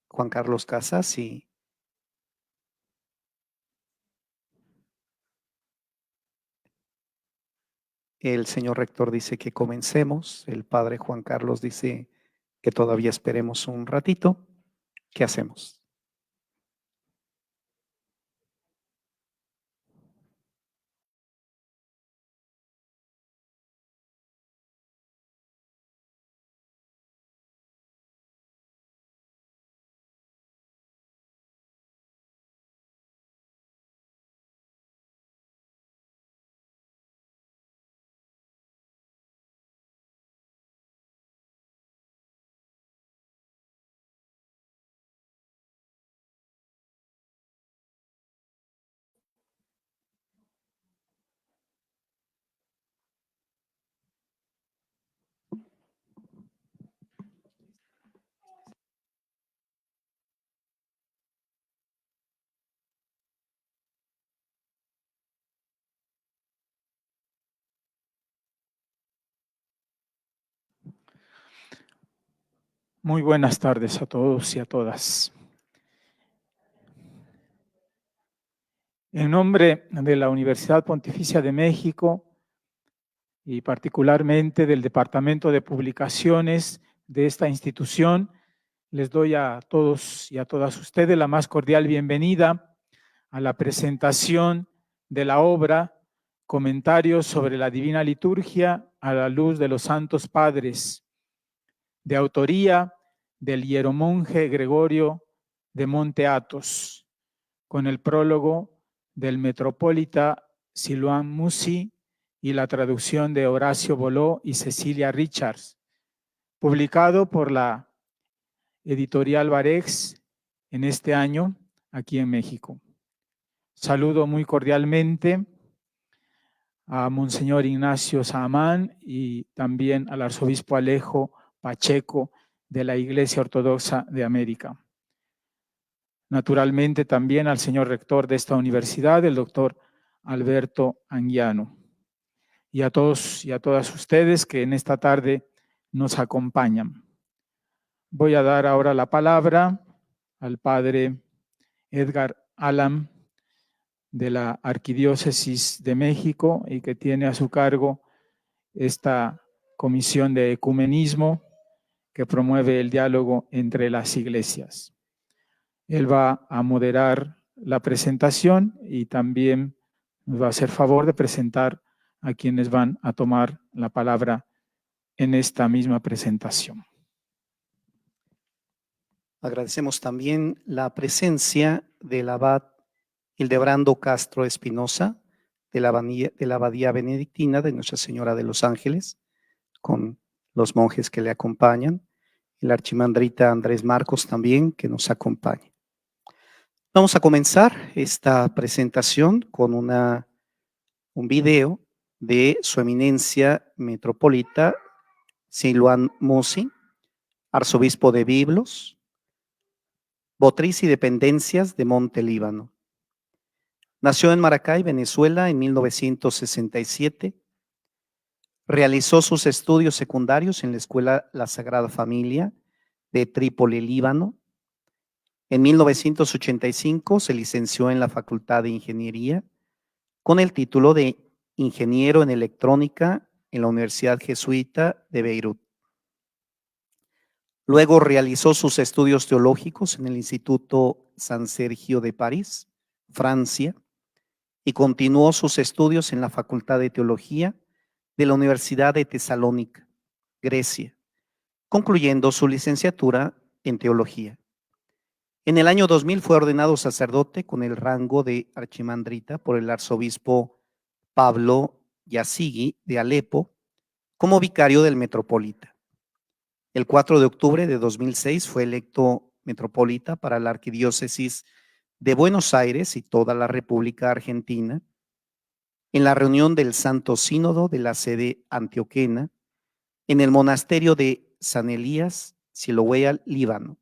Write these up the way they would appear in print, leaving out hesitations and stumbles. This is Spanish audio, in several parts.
Juan Carlos Casas y el señor rector dice que comencemos. El padre Juan Carlos dice que todavía esperemos un ratito. ¿Qué hacemos? Muy buenas tardes a todos y a todas. En nombre de la Universidad Pontificia de México y particularmente del Departamento de Publicaciones de esta institución, les doy a todos y a todas ustedes la más cordial bienvenida a la presentación de la obra Comentarios sobre la Divina Liturgia a la luz de los Santos Padres, de autoría del hieromonje Gregorio de Monte Athos, con el prólogo del metropolita Silouan Musi y la traducción de Horacio Boló y Cecilia Richards, publicado por la editorial Varex en este año aquí en México. Saludo muy cordialmente a Monseñor Ignacio Saamán y también al arzobispo Alejo Pacheco de la Iglesia Ortodoxa de América. Naturalmente también al señor rector de esta universidad, el doctor Alberto Anguiano, y a todos y a todas ustedes que en esta tarde nos acompañan. Voy a dar ahora la palabra al padre Edgar Alam de la Arquidiócesis de México y que tiene a su cargo esta comisión de ecumenismo que promueve el diálogo entre las iglesias. Él va a moderar la presentación y también nos va a hacer favor de presentar a quienes van a tomar la palabra en esta misma presentación. Agradecemos también la presencia del abad Hildebrando Castro Espinosa de la Abadía Benedictina de Nuestra Señora de los Ángeles, con los monjes que le acompañan, el archimandrita Andrés Marcos también, que nos acompaña. Vamos a comenzar esta presentación con un video de Su Eminencia Metropolita Silouan Musi, arzobispo de Biblos, Botriz y Dependencias de Monte Líbano. Nació en Maracay, Venezuela, en 1967. Realizó sus estudios secundarios en la Escuela La Sagrada Familia de Trípoli, Líbano. En 1985 se licenció en la Facultad de Ingeniería con el título de Ingeniero en Electrónica en la Universidad Jesuita de Beirut. Luego realizó sus estudios teológicos en el Instituto San Sergio de París, Francia, y continuó sus estudios en la Facultad de Teología de la Universidad de Tesalónica, Grecia, concluyendo su licenciatura en Teología. En el año 2000 fue ordenado sacerdote con el rango de archimandrita por el arzobispo Pablo Yazigui de Alepo como vicario del metropolita. El 4 de octubre de 2006 fue electo metropolita para la arquidiócesis de Buenos Aires y toda la República Argentina en la reunión del Santo Sínodo de la sede antioquena en el monasterio de San Elías, Siloé, Líbano.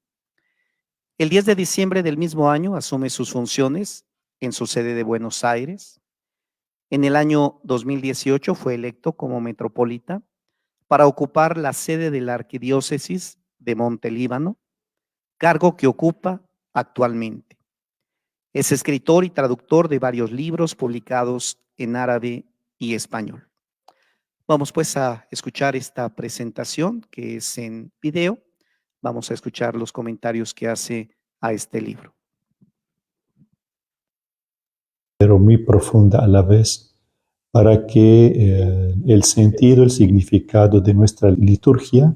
El 10 de diciembre del mismo año asume sus funciones en su sede de Buenos Aires. En el año 2018 fue electo como metropolita para ocupar la sede de la arquidiócesis de Monte Líbano, cargo que ocupa actualmente. Es escritor y traductor de varios libros publicados en árabe y español. Vamos pues a escuchar esta presentación que es en video. Vamos a escuchar los comentarios que hace a este libro. Pero muy profunda a la vez, para que el sentido, el significado de nuestra liturgia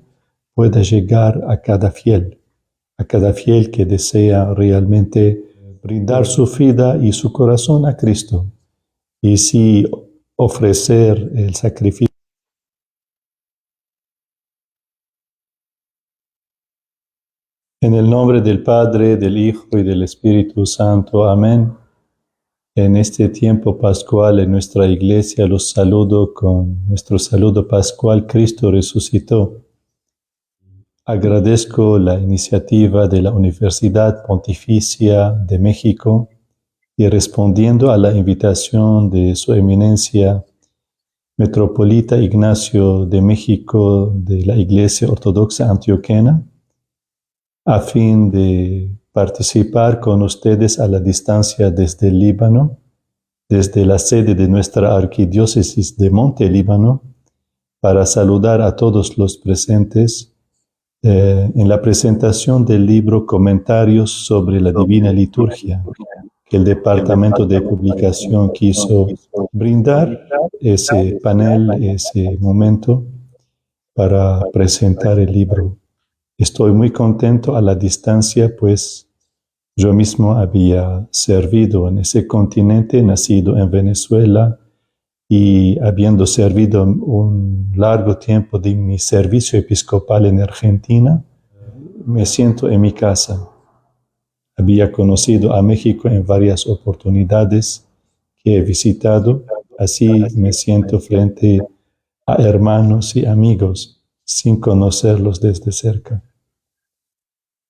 pueda llegar a cada fiel que desea realmente brindar su vida y su corazón a Cristo, y sí ofrecer el sacrificio. En el nombre del Padre, del Hijo y del Espíritu Santo. Amén. En este tiempo pascual en nuestra iglesia los saludo con nuestro saludo pascual. Cristo resucitó. Agradezco la iniciativa de la Universidad Pontificia de México y respondiendo a la invitación de Su Eminencia Metropolita Ignacio de México de la Iglesia Ortodoxa Antioquena, a fin de participar con ustedes a la distancia desde el Líbano, desde la sede de nuestra arquidiócesis de Monte Líbano, para saludar a todos los presentes en la presentación del libro Comentarios sobre la Divina Liturgia, que el Departamento de Publicación quiso brindar ese panel, ese momento para presentar el libro. Estoy muy contento a la distancia, pues yo mismo había servido en ese continente, nacido en Venezuela, y habiendo servido un largo tiempo de mi servicio episcopal en Argentina, me siento en mi casa. Había conocido a México en varias oportunidades que he visitado, así me siento frente a hermanos y amigos sin conocerlos desde cerca.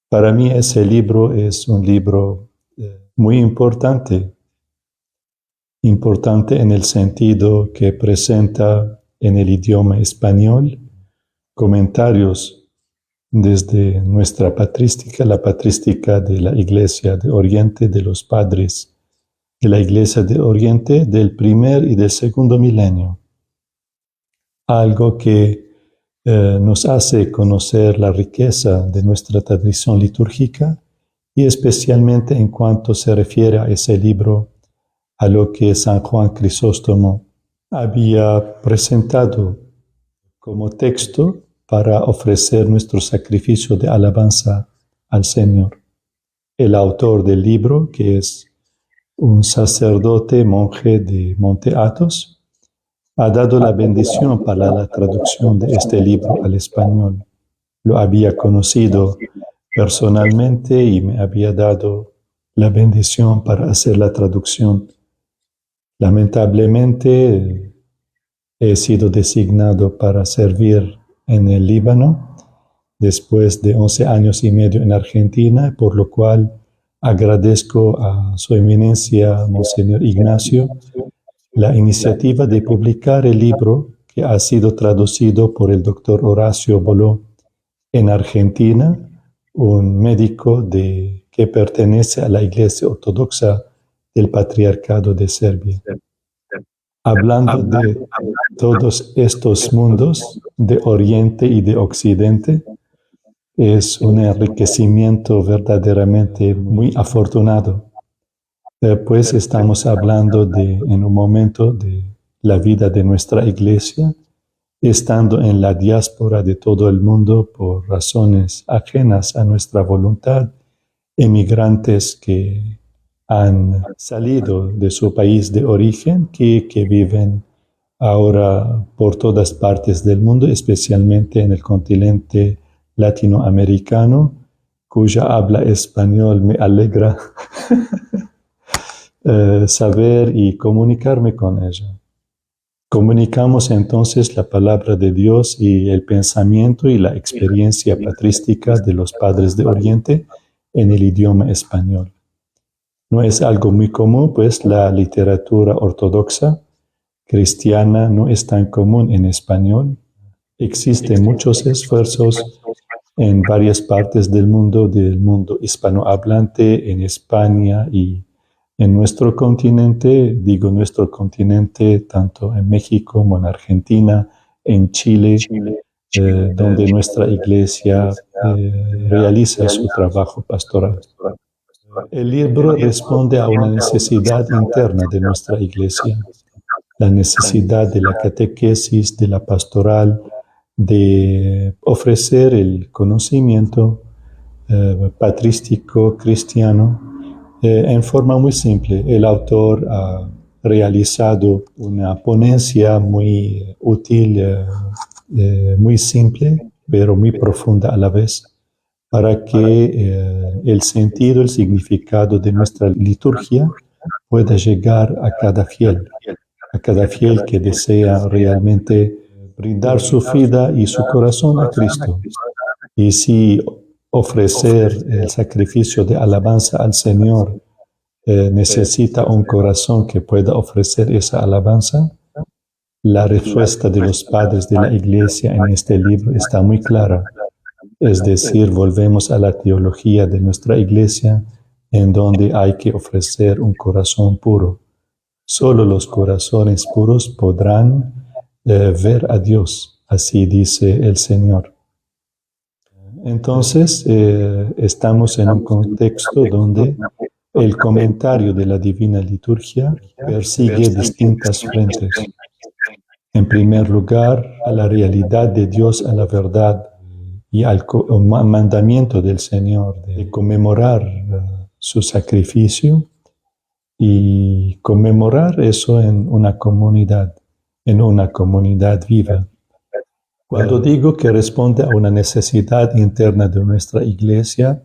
Para mí ese libro es un libro muy importante en el sentido que presenta en el idioma español comentarios desde nuestra patrística, la patrística de la Iglesia de Oriente, de los padres de la Iglesia de Oriente del primer y del segundo milenio. Algo que nos hace conocer la riqueza de nuestra tradición litúrgica y especialmente en cuanto se refiere a ese libro, a lo que San Juan Crisóstomo había presentado como texto para ofrecer nuestro sacrificio de alabanza al Señor. El autor del libro, que es un sacerdote monje de Monte Athos, ha dado la bendición para la traducción de este libro al español. Lo había conocido personalmente y me había dado la bendición para hacer la traducción. Lamentablemente he sido designado para servir en el Líbano después de 11 años y medio en Argentina, por lo cual agradezco a Su Eminencia Monseñor Ignacio la iniciativa de publicar el libro que ha sido traducido por el doctor Horacio Boló en Argentina, un médico que pertenece a la Iglesia Ortodoxa del Patriarcado de Serbia. Hablando de todos estos mundos, de Oriente y de Occidente, es un enriquecimiento verdaderamente muy afortunado. Pues estamos hablando en un momento de la vida de nuestra iglesia, estando en la diáspora de todo el mundo por razones ajenas a nuestra voluntad, emigrantes que han salido de su país de origen, que viven ahora por todas partes del mundo, especialmente en el continente latinoamericano, cuya habla español me alegra saber y comunicarme con ella. Comunicamos entonces la palabra de Dios y el pensamiento y la experiencia patrística de los padres de Oriente en el idioma español. No es algo muy común, pues la literatura ortodoxa cristiana no es tan común en español. Existen muchos esfuerzos en varias partes del mundo hispanohablante, en España y en nuestro continente, digo nuestro continente, tanto en México como en Argentina, en Chile, donde nuestra iglesia realiza su trabajo pastoral. El libro responde a una necesidad interna de nuestra iglesia, la necesidad de la catequesis, de la pastoral, de ofrecer el conocimiento patrístico cristiano en forma muy simple. El autor ha realizado una ponencia muy útil, muy simple, pero muy profunda a la vez, para que el sentido, el significado de nuestra liturgia pueda llegar a cada fiel que desea realmente brindar su vida y su corazón a Cristo. Y si ofrecer el sacrificio de alabanza al Señor necesita un corazón que pueda ofrecer esa alabanza, la respuesta de los padres de la Iglesia en este libro está muy clara. Es decir, volvemos a la teología de nuestra Iglesia, en donde hay que ofrecer un corazón puro. Solo los corazones puros podrán ver a Dios, así dice el Señor. Entonces, estamos en un contexto donde el comentario de la Divina Liturgia persigue distintas frentes. En primer lugar, a la realidad de Dios, a la verdad y al mandamiento del Señor de conmemorar su sacrificio y conmemorar eso en una comunidad viva. Cuando digo que responde a una necesidad interna de nuestra iglesia,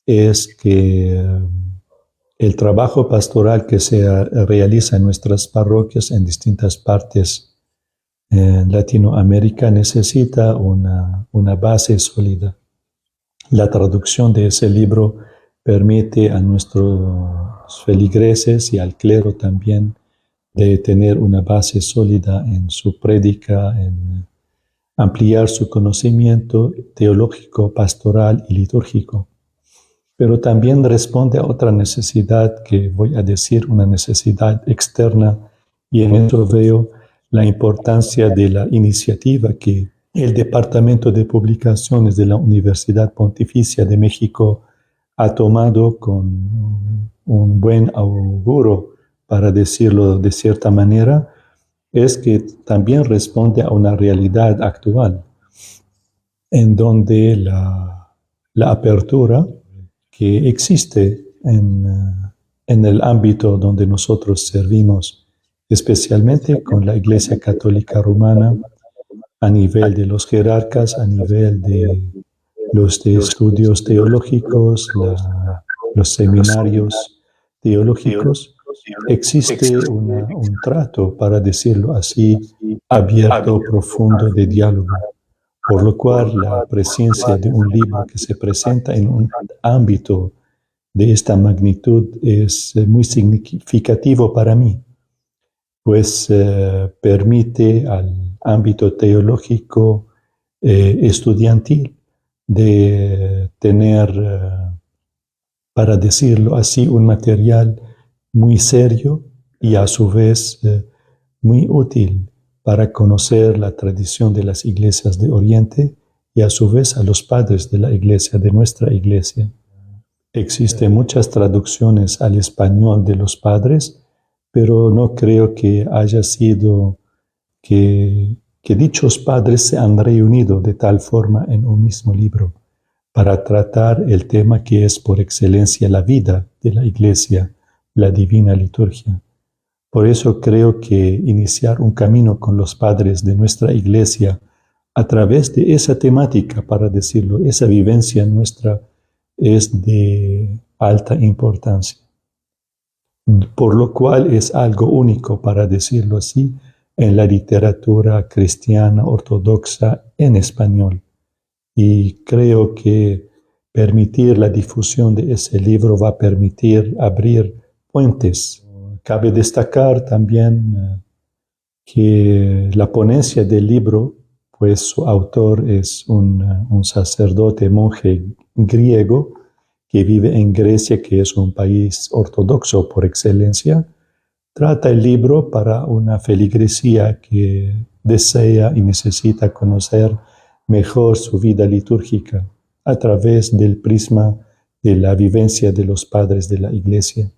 es que el trabajo pastoral que se realiza en nuestras parroquias en distintas partes en Latinoamérica necesita una base sólida. La traducción de ese libro permite a nuestros feligreses y al clero también de tener una base sólida en su prédica, en ampliar su conocimiento teológico, pastoral y litúrgico. Pero también responde a otra necesidad que voy a decir, una necesidad externa, y en eso veo la importancia de la iniciativa que el Departamento de Publicaciones de la Universidad Pontificia de México ha tomado con un buen auguro, para decirlo de cierta manera, es que también responde a una realidad actual, en donde la apertura que existe en el ámbito donde nosotros servimos, especialmente con la Iglesia Católica Rumana, a nivel de los jerarcas, a nivel de los de estudios teológicos, los seminarios teológicos, existe un trato, para decirlo así, abierto, profundo de diálogo, por lo cual la presencia de un libro que se presenta en un ámbito de esta magnitud es muy significativo para mí, pues permite al ámbito teológico estudiantil de tener, para decirlo así, un material muy serio y a su vez muy útil para conocer la tradición de las iglesias de Oriente y a su vez a los padres de la iglesia, de nuestra iglesia. Existen muchas traducciones al español de los padres, pero no creo que haya sido que dichos padres se han reunido de tal forma en un mismo libro para tratar el tema que es por excelencia la vida de la iglesia, la divina liturgia. Por eso creo que iniciar un camino con los padres de nuestra iglesia a través de esa temática, para decirlo, esa vivencia nuestra, es de alta importancia. Por lo cual es algo único, para decirlo así, en la literatura cristiana ortodoxa en español. Y creo que permitir la difusión de ese libro va a permitir abrir puentes. Cabe destacar también que la ponencia del libro pues su autor es un sacerdote monje griego que vive en Grecia, que es un país ortodoxo por excelencia. Trata el libro para una feligresía que desea y necesita conocer mejor su vida litúrgica a través del prisma de la vivencia de los padres de la Iglesia.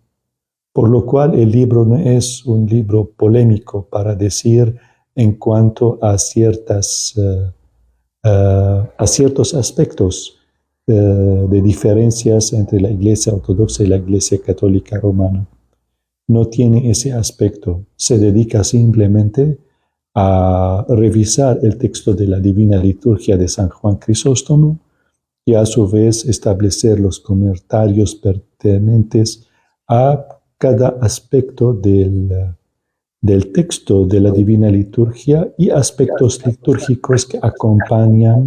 Por lo cual el libro no es un libro polémico para decir en cuanto a ciertos aspectos de diferencias entre la Iglesia ortodoxa y la Iglesia católica romana. No tiene ese aspecto, se dedica simplemente a revisar el texto de la Divina Liturgia de San Juan Crisóstomo y a su vez establecer los comentarios pertinentes a cada aspecto del texto de la Divina Liturgia y aspectos litúrgicos que acompañan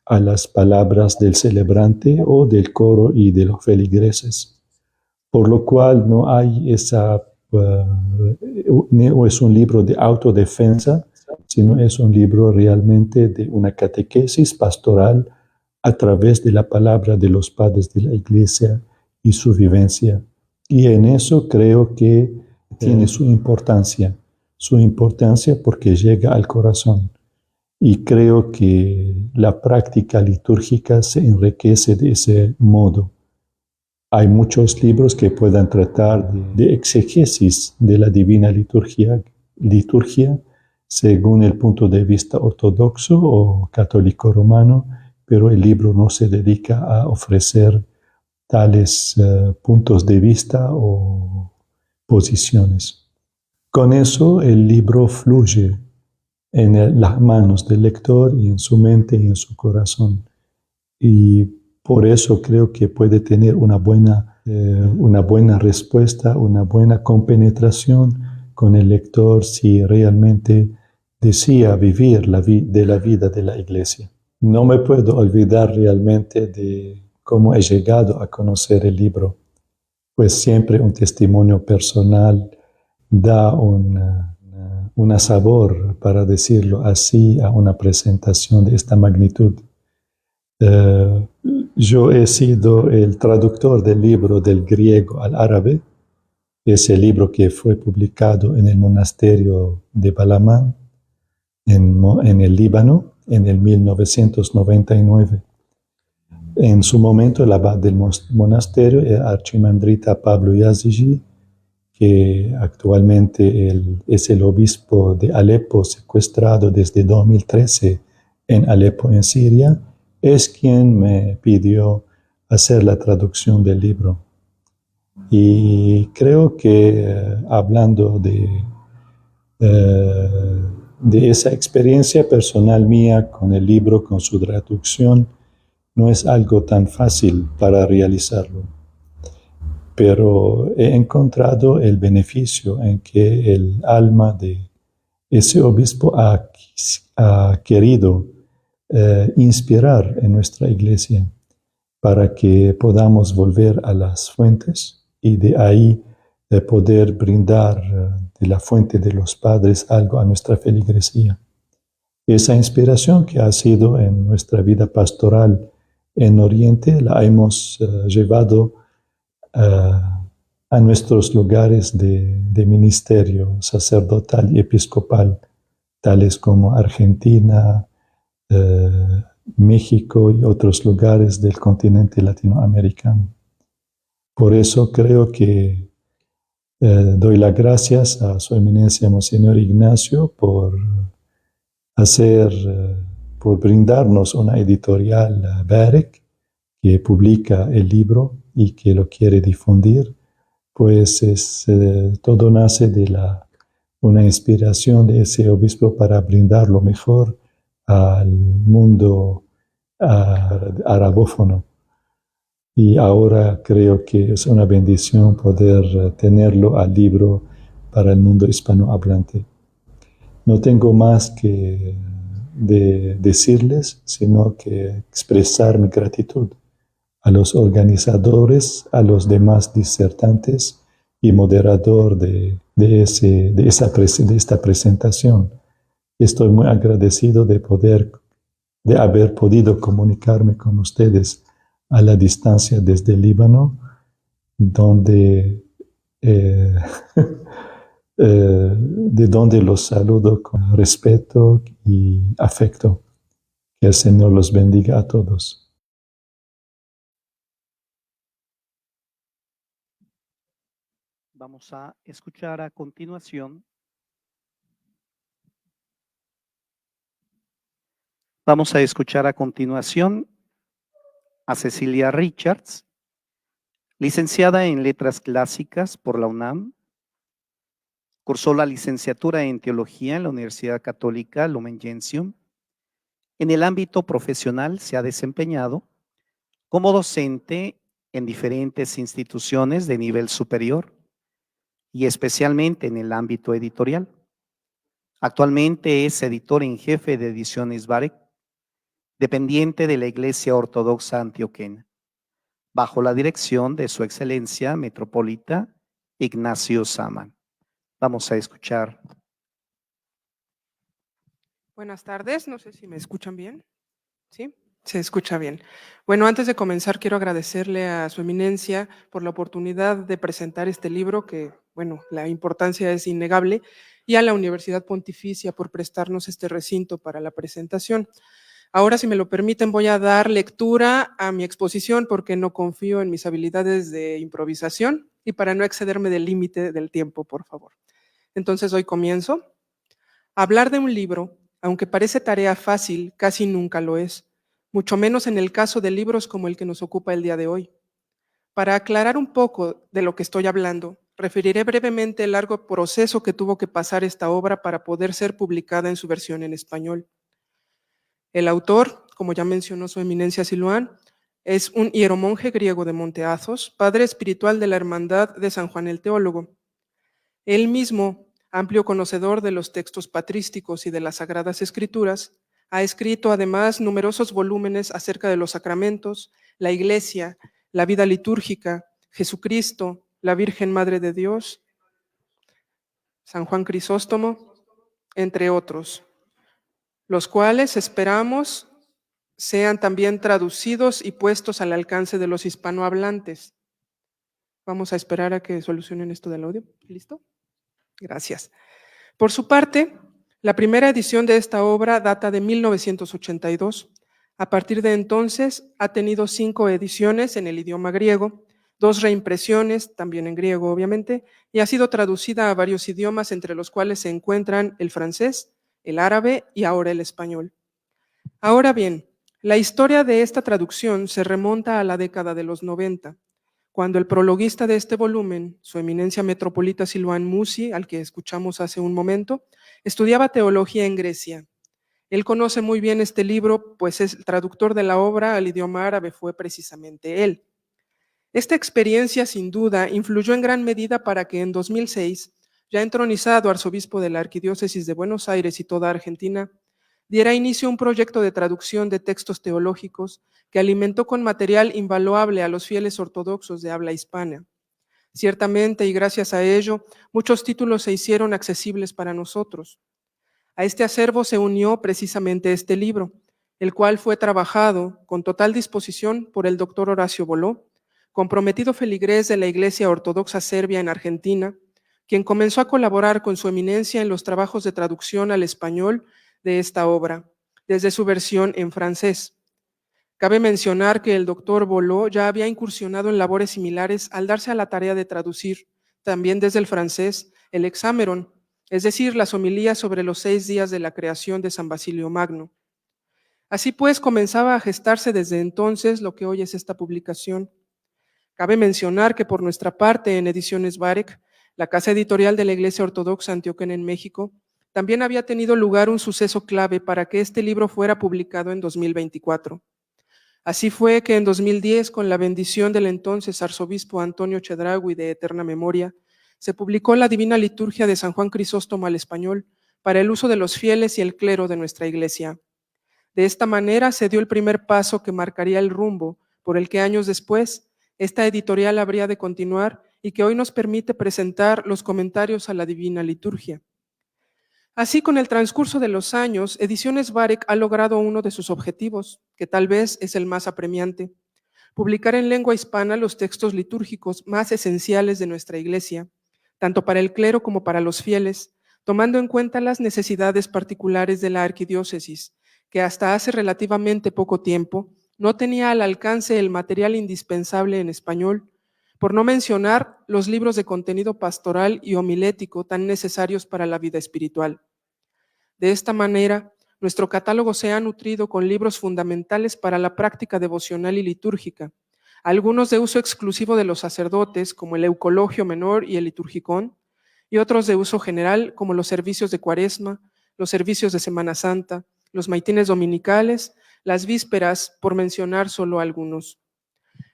a las palabras del celebrante o del coro y de los feligreses. Por lo cual no hay no es un libro de autodefensa, sino es un libro realmente de una catequesis pastoral a través de la palabra de los padres de la Iglesia y su vivencia. Y en eso creo que tiene su importancia porque llega al corazón. Y creo que la práctica litúrgica se enriquece de ese modo. Hay muchos libros que puedan tratar de exegesis de la Divina Liturgia según el punto de vista ortodoxo o católico romano, pero el libro no se dedica a ofrecer tales puntos de vista o posiciones. Con eso el libro fluye en las manos del lector y en su mente y en su corazón. Y por eso creo que puede tener una buena respuesta, una buena compenetración con el lector si realmente desea vivir de la vida de la Iglesia. No me puedo olvidar realmente de cómo he llegado a conocer el libro, pues siempre un testimonio personal da un sabor, para decirlo así, a una presentación de esta magnitud. Yo he sido el traductor del libro del griego al árabe, ese libro que fue publicado en el monasterio de Balamán, en el Líbano, en el 1999. En su momento, el abad del monasterio era archimandrita Pablo Yazigi, que actualmente es el obispo de Alepo, secuestrado desde 2013 en Alepo, en Siria, es quien me pidió hacer la traducción del libro. Y creo que hablando de esa experiencia personal mía con el libro, con su traducción, no es algo tan fácil para realizarlo. Pero he encontrado el beneficio en que el alma de ese obispo ha querido inspirar en nuestra iglesia para que podamos volver a las fuentes y de ahí poder brindar de la fuente de los padres algo a nuestra feligresía. Esa inspiración que ha sido en nuestra vida pastoral en Oriente la hemos llevado a nuestros lugares de ministerio sacerdotal y episcopal, tales como Argentina, México y otros lugares del continente latinoamericano. Por eso creo que doy las gracias a Su Eminencia Monseñor Ignacio por brindarnos una editorial Berek que publica el libro y que lo quiere difundir, pues todo nace de una inspiración de ese obispo para brindar lo mejor al mundo arabófono. Y ahora creo que es una bendición poder tenerlo al libro para el mundo hispanohablante. No tengo más que decirles, sino que expresar mi gratitud a los organizadores, a los demás disertantes y moderador de esta presentación, Estoy muy agradecido de haber podido comunicarme con ustedes a la distancia desde Líbano, donde, de donde los saludo con respeto y afecto. Que el Señor los bendiga a todos. Vamos a escuchar a continuación. Vamos a escuchar a continuación a Cecilia Richards, licenciada en Letras Clásicas por la UNAM. Cursó la licenciatura en Teología en la Universidad Católica Lumen Gentium. En el ámbito profesional se ha desempeñado como docente en diferentes instituciones de nivel superior y especialmente en el ámbito editorial. Actualmente es editor en jefe de Ediciones Barek, dependiente de la Iglesia Ortodoxa Antioquena, bajo la dirección de Su Excelencia Metropolita Ignacio Saman. Vamos a escuchar. Buenas tardes, no sé si me escuchan bien. ¿Sí? Se escucha bien. Bueno, antes de comenzar quiero agradecerle a Su Eminencia por la oportunidad de presentar este libro que, bueno, la importancia es innegable, y a la Universidad Pontificia por prestarnos este recinto para la presentación. Ahora, si me lo permiten, voy a dar lectura a mi exposición porque no confío en mis habilidades de improvisación y para no excederme del límite del tiempo, por favor. Entonces, hoy comienzo. Hablar de un libro, aunque parece tarea fácil, casi nunca lo es, mucho menos en el caso de libros como el que nos ocupa el día de hoy. Para aclarar un poco de lo que estoy hablando, referiré brevemente el largo proceso que tuvo que pasar esta obra para poder ser publicada en su versión en español. El autor, como ya mencionó Su Eminencia Siluán, es un hieromonje griego de Monte Athos, padre espiritual de la Hermandad de San Juan el Teólogo. Él mismo, amplio conocedor de los textos patrísticos y de las Sagradas Escrituras, ha escrito además numerosos volúmenes acerca de los sacramentos, la Iglesia, la vida litúrgica, Jesucristo, la Virgen Madre de Dios, San Juan Crisóstomo, entre otros, los cuales esperamos sean también traducidos y puestos al alcance de los hispanohablantes. Vamos a esperar a que solucionen esto del audio. ¿Listo? Gracias. Por su parte, la primera edición de esta obra data de 1982. A partir de entonces ha tenido 5 ediciones en el idioma griego, 2 reimpresiones, también en griego obviamente, y ha sido traducida a varios idiomas, entre los cuales se encuentran el francés, el árabe y ahora el español. Ahora bien, la historia de esta traducción se remonta a la década de los 90, cuando el prologuista de este volumen, Su Eminencia Metropolita Siluán Musi, al que escuchamos hace un momento, estudiaba teología en Grecia. Él conoce muy bien este libro, pues el traductor de la obra al idioma árabe fue precisamente él. Esta experiencia, sin duda, influyó en gran medida para que en 2006, ya entronizado arzobispo de la Arquidiócesis de Buenos Aires y toda Argentina, diera inicio a un proyecto de traducción de textos teológicos que alimentó con material invaluable a los fieles ortodoxos de habla hispana. Ciertamente, y gracias a ello, muchos títulos se hicieron accesibles para nosotros. A este acervo se unió precisamente este libro, el cual fue trabajado con total disposición por el doctor Horacio Boló, comprometido feligrés de la Iglesia Ortodoxa Serbia en Argentina, quien comenzó a colaborar con Su Eminencia en los trabajos de traducción al español de esta obra, desde su versión en francés. Cabe mencionar que el doctor Boló ya había incursionado en labores similares al darse a la tarea de traducir, también desde el francés, el Hexámeron, es decir, las homilías sobre los 6 días de la creación de San Basilio Magno. Así pues, comenzaba a gestarse desde entonces lo que hoy es esta publicación. Cabe mencionar que por nuestra parte, en Ediciones Barek, la casa editorial de la Iglesia Ortodoxa Antioquena en México, también había tenido lugar un suceso clave para que este libro fuera publicado en 2024. Así fue que en 2010, con la bendición del entonces arzobispo Antonio Chedraui de eterna memoria, se publicó la Divina Liturgia de San Juan Crisóstomo al español para el uso de los fieles y el clero de nuestra Iglesia. De esta manera se dio el primer paso que marcaría el rumbo por el que años después esta editorial habría de continuar y que hoy nos permite presentar los comentarios a la Divina Liturgia. Así, con el transcurso de los años, Ediciones Varec ha logrado uno de sus objetivos, que tal vez es el más apremiante: publicar en lengua hispana los textos litúrgicos más esenciales de nuestra Iglesia, tanto para el clero como para los fieles, tomando en cuenta las necesidades particulares de la arquidiócesis, que hasta hace relativamente poco tiempo no tenía al alcance el material indispensable en español, por no mencionar los libros de contenido pastoral y homilético tan necesarios para la vida espiritual. De esta manera, nuestro catálogo se ha nutrido con libros fundamentales para la práctica devocional y litúrgica, algunos de uso exclusivo de los sacerdotes, como el Eucologio Menor y el Liturgicón, y otros de uso general, como los servicios de Cuaresma, los servicios de Semana Santa, los maitines dominicales, las vísperas, por mencionar solo algunos.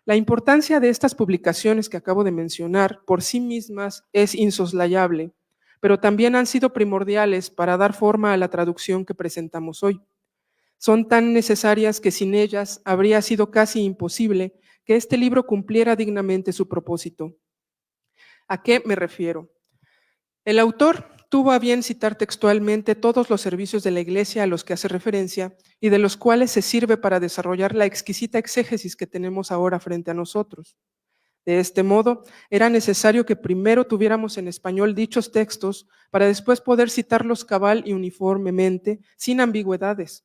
La importancia de estas publicaciones que acabo de mencionar por sí mismas es insoslayable, pero también han sido primordiales para dar forma a la traducción que presentamos hoy. Son tan necesarias que sin ellas habría sido casi imposible que este libro cumpliera dignamente su propósito. ¿A qué me refiero? El autor tuvo a bien citar textualmente todos los servicios de la Iglesia a los que hace referencia y de los cuales se sirve para desarrollar la exquisita exégesis que tenemos ahora frente a nosotros. De este modo, era necesario que primero tuviéramos en español dichos textos para después poder citarlos cabal y uniformemente, sin ambigüedades,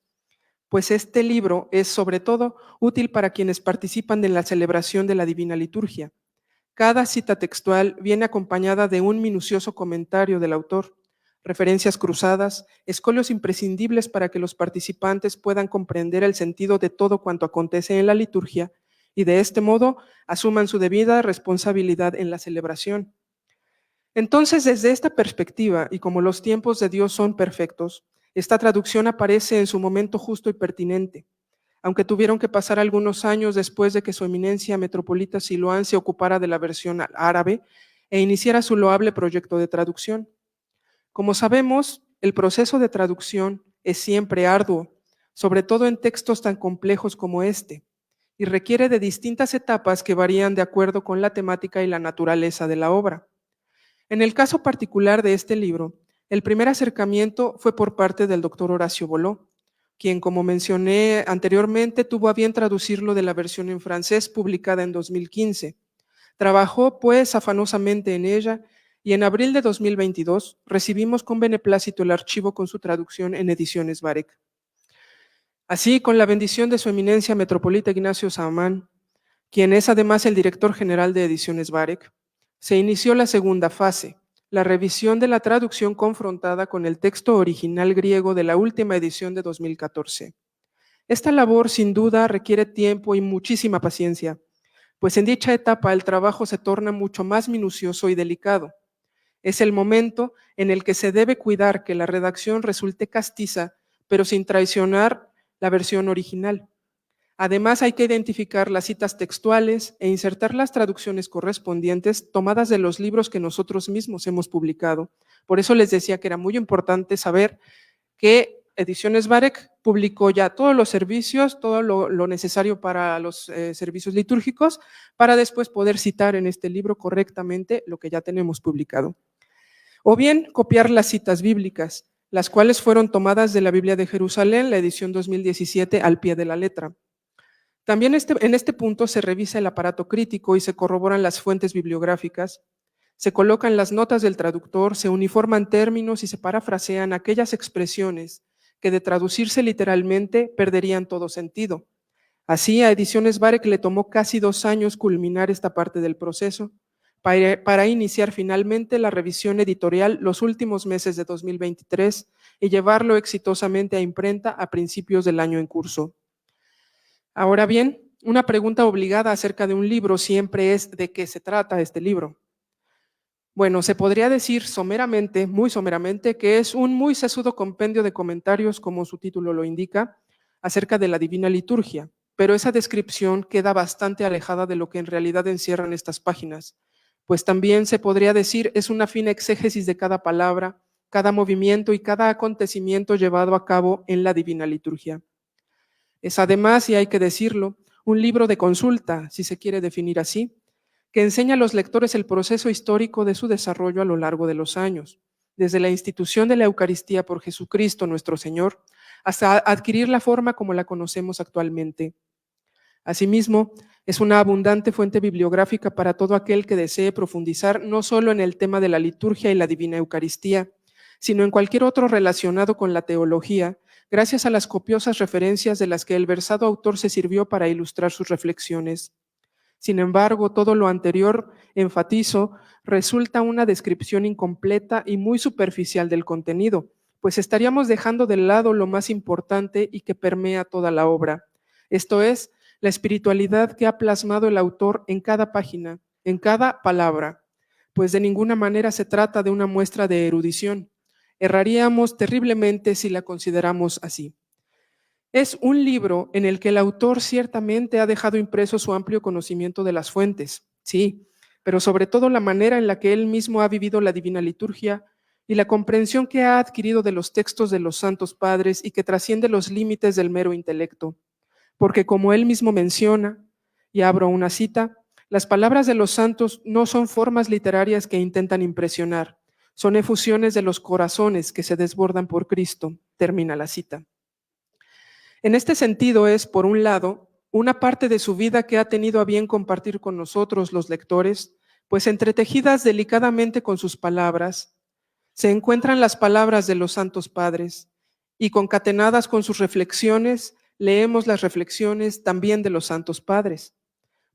pues este libro es sobre todo útil para quienes participan en la celebración de la Divina Liturgia. Cada cita textual viene acompañada de un minucioso comentario del autor, referencias cruzadas, escolios imprescindibles para que los participantes puedan comprender el sentido de todo cuanto acontece en la liturgia y de este modo asuman su debida responsabilidad en la celebración. Entonces, desde esta perspectiva, y como los tiempos de Dios son perfectos, esta traducción aparece en su momento justo y pertinente, aunque tuvieron que pasar algunos años después de que su eminencia metropolita Siloán se ocupara de la versión árabe e iniciara su loable proyecto de traducción. Como sabemos, el proceso de traducción es siempre arduo, sobre todo en textos tan complejos como este, y requiere de distintas etapas que varían de acuerdo con la temática y la naturaleza de la obra. En el caso particular de este libro, el primer acercamiento fue por parte del doctor Horacio Boló, quien, como mencioné anteriormente, tuvo a bien traducirlo de la versión en francés publicada en 2015. Trabajó, pues, afanosamente en ella y en abril de 2022 recibimos con beneplácito el archivo con su traducción en Ediciones Varec. Así, con la bendición de su eminencia metropolita Ignacio Saamán, quien es además el director general de Ediciones Varec, se inició la segunda fase, la revisión de la traducción confrontada con el texto original griego de la última edición de 2014. Esta labor sin duda requiere tiempo y muchísima paciencia, pues en dicha etapa el trabajo se torna mucho más minucioso y delicado. Es el momento en el que se debe cuidar que la redacción resulte castiza, pero sin traicionar la versión original. Además, hay que identificar las citas textuales e insertar las traducciones correspondientes tomadas de los libros que nosotros mismos hemos publicado. Por eso les decía que era muy importante saber que Ediciones Varec publicó ya todos los servicios, todo lo necesario para los servicios litúrgicos, para después poder citar en este libro correctamente lo que ya tenemos publicado. O bien copiar las citas bíblicas, las cuales fueron tomadas de la Biblia de Jerusalén, la edición 2017, al pie de la letra. También en este punto se revisa el aparato crítico y se corroboran las fuentes bibliográficas, se colocan las notas del traductor, se uniforman términos y se parafrasean aquellas expresiones que de traducirse literalmente perderían todo sentido. Así, a Ediciones Varec le tomó casi 2 años culminar esta parte del proceso para iniciar finalmente la revisión editorial los últimos meses de 2023 y llevarlo exitosamente a imprenta a principios del año en curso. Ahora bien, una pregunta obligada acerca de un libro siempre es: ¿de qué se trata este libro? Bueno, se podría decir someramente, muy someramente, que es un muy sesudo compendio de comentarios, como su título lo indica, acerca de la Divina Liturgia, pero esa descripción queda bastante alejada de lo que en realidad encierran estas páginas, pues también se podría decir es una fina exégesis de cada palabra, cada movimiento y cada acontecimiento llevado a cabo en la Divina Liturgia. Es además, y hay que decirlo, un libro de consulta, si se quiere definir así, que enseña a los lectores el proceso histórico de su desarrollo a lo largo de los años, desde la institución de la Eucaristía por Jesucristo nuestro Señor, hasta adquirir la forma como la conocemos actualmente. Asimismo, es una abundante fuente bibliográfica para todo aquel que desee profundizar no solo en el tema de la liturgia y la Divina Eucaristía, sino en cualquier otro relacionado con la teología, gracias a las copiosas referencias de las que el versado autor se sirvió para ilustrar sus reflexiones. Sin embargo, todo lo anterior, enfatizo, resulta una descripción incompleta y muy superficial del contenido, pues estaríamos dejando de lado lo más importante y que permea toda la obra, esto es, la espiritualidad que ha plasmado el autor en cada página, en cada palabra, pues de ninguna manera se trata de una muestra de erudición. Erraríamos terriblemente si la consideramos así. Es un libro en el que el autor ciertamente ha dejado impreso su amplio conocimiento de las fuentes, sí, pero sobre todo la manera en la que él mismo ha vivido la Divina Liturgia y la comprensión que ha adquirido de los textos de los santos padres y que trasciende los límites del mero intelecto. Porque como él mismo menciona, y abro una cita, las palabras de los santos no son formas literarias que intentan impresionar, son efusiones de los corazones que se desbordan por Cristo, termina la cita. En este sentido es, por un lado, una parte de su vida que ha tenido a bien compartir con nosotros los lectores, pues entretejidas delicadamente con sus palabras, se encuentran las palabras de los santos padres y concatenadas con sus reflexiones, leemos las reflexiones también de los santos padres.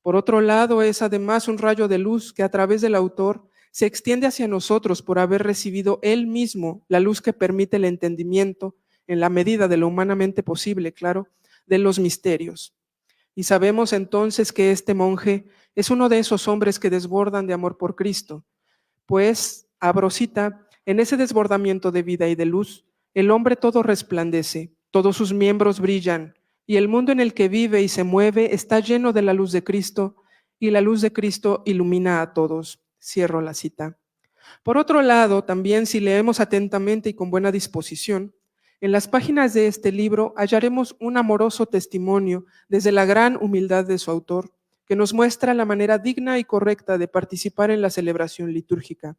Por otro lado, es además un rayo de luz que a través del autor se extiende hacia nosotros por haber recibido él mismo la luz que permite el entendimiento, en la medida de lo humanamente posible, claro, de los misterios. Y sabemos entonces que este monje es uno de esos hombres que desbordan de amor por Cristo, pues, abro cita, en ese desbordamiento de vida y de luz, el hombre todo resplandece, todos sus miembros brillan, y el mundo en el que vive y se mueve está lleno de la luz de Cristo, y la luz de Cristo ilumina a todos. Cierro la cita. Por otro lado, también si leemos atentamente y con buena disposición, en las páginas de este libro hallaremos un amoroso testimonio desde la gran humildad de su autor, que nos muestra la manera digna y correcta de participar en la celebración litúrgica,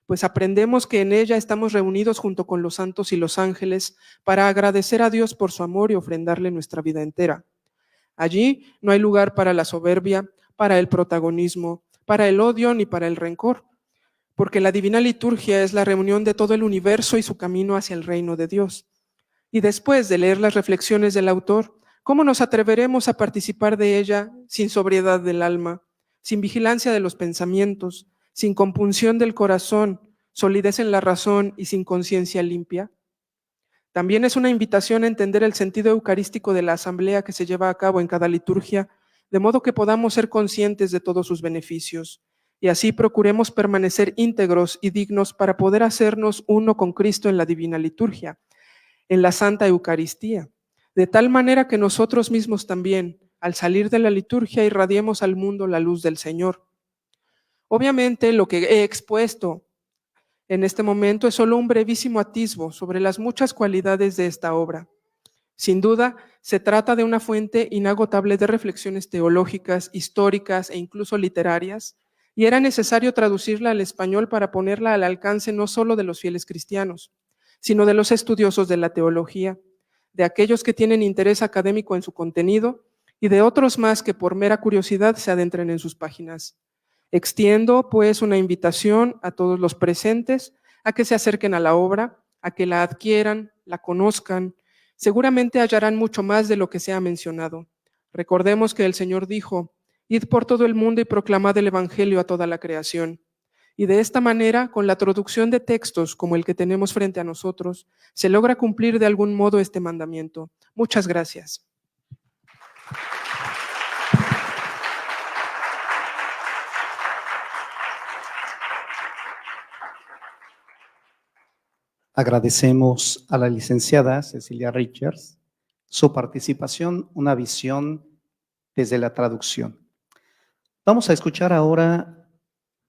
pues aprendemos que en ella estamos reunidos junto con los santos y los ángeles para agradecer a Dios por su amor y ofrendarle nuestra vida entera. Allí no hay lugar para la soberbia, para el protagonismo, para el odio ni para el rencor, porque la Divina Liturgia es la reunión de todo el universo y su camino hacia el reino de Dios. Y después de leer las reflexiones del autor, ¿cómo nos atreveremos a participar de ella sin sobriedad del alma, sin vigilancia de los pensamientos, sin compunción del corazón, solidez en la razón y sin conciencia limpia? También es una invitación a entender el sentido eucarístico de la asamblea que se lleva a cabo en cada liturgia, de modo que podamos ser conscientes de todos sus beneficios, y así procuremos permanecer íntegros y dignos para poder hacernos uno con Cristo en la Divina Liturgia, en la Santa Eucaristía, de tal manera que nosotros mismos también, al salir de la liturgia, irradiemos al mundo la luz del Señor. Obviamente, lo que he expuesto en este momento es solo un brevísimo atisbo sobre las muchas cualidades de esta obra. Sin duda, se trata de una fuente inagotable de reflexiones teológicas, históricas e incluso literarias, y era necesario traducirla al español para ponerla al alcance no solo de los fieles cristianos, sino de los estudiosos de la teología, de aquellos que tienen interés académico en su contenido y de otros más que por mera curiosidad se adentren en sus páginas. Extiendo, pues, una invitación a todos los presentes a que se acerquen a la obra, a que la adquieran, la conozcan. Seguramente hallarán mucho más de lo que se ha mencionado. Recordemos que el Señor dijo, id por todo el mundo y proclamad el Evangelio a toda la creación. Y de esta manera, con la traducción de textos como el que tenemos frente a nosotros, se logra cumplir de algún modo este mandamiento. Muchas gracias. Agradecemos a la licenciada Cecilia Richards su participación, una visión desde la traducción. Vamos a escuchar ahora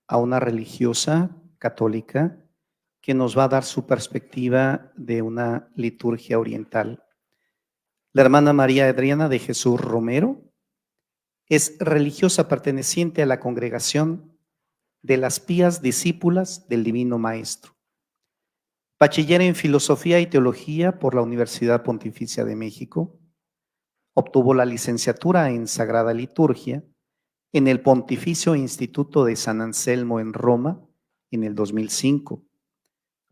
a una religiosa católica que nos va a dar su perspectiva de una liturgia oriental. La hermana María Adriana de Jesús Romero es religiosa perteneciente a la congregación de las Pías Discípulas del Divino Maestro. Bachiller en Filosofía y Teología por la Universidad Pontificia de México. Obtuvo la licenciatura en Sagrada Liturgia en el Pontificio Instituto de San Anselmo en Roma en el 2005.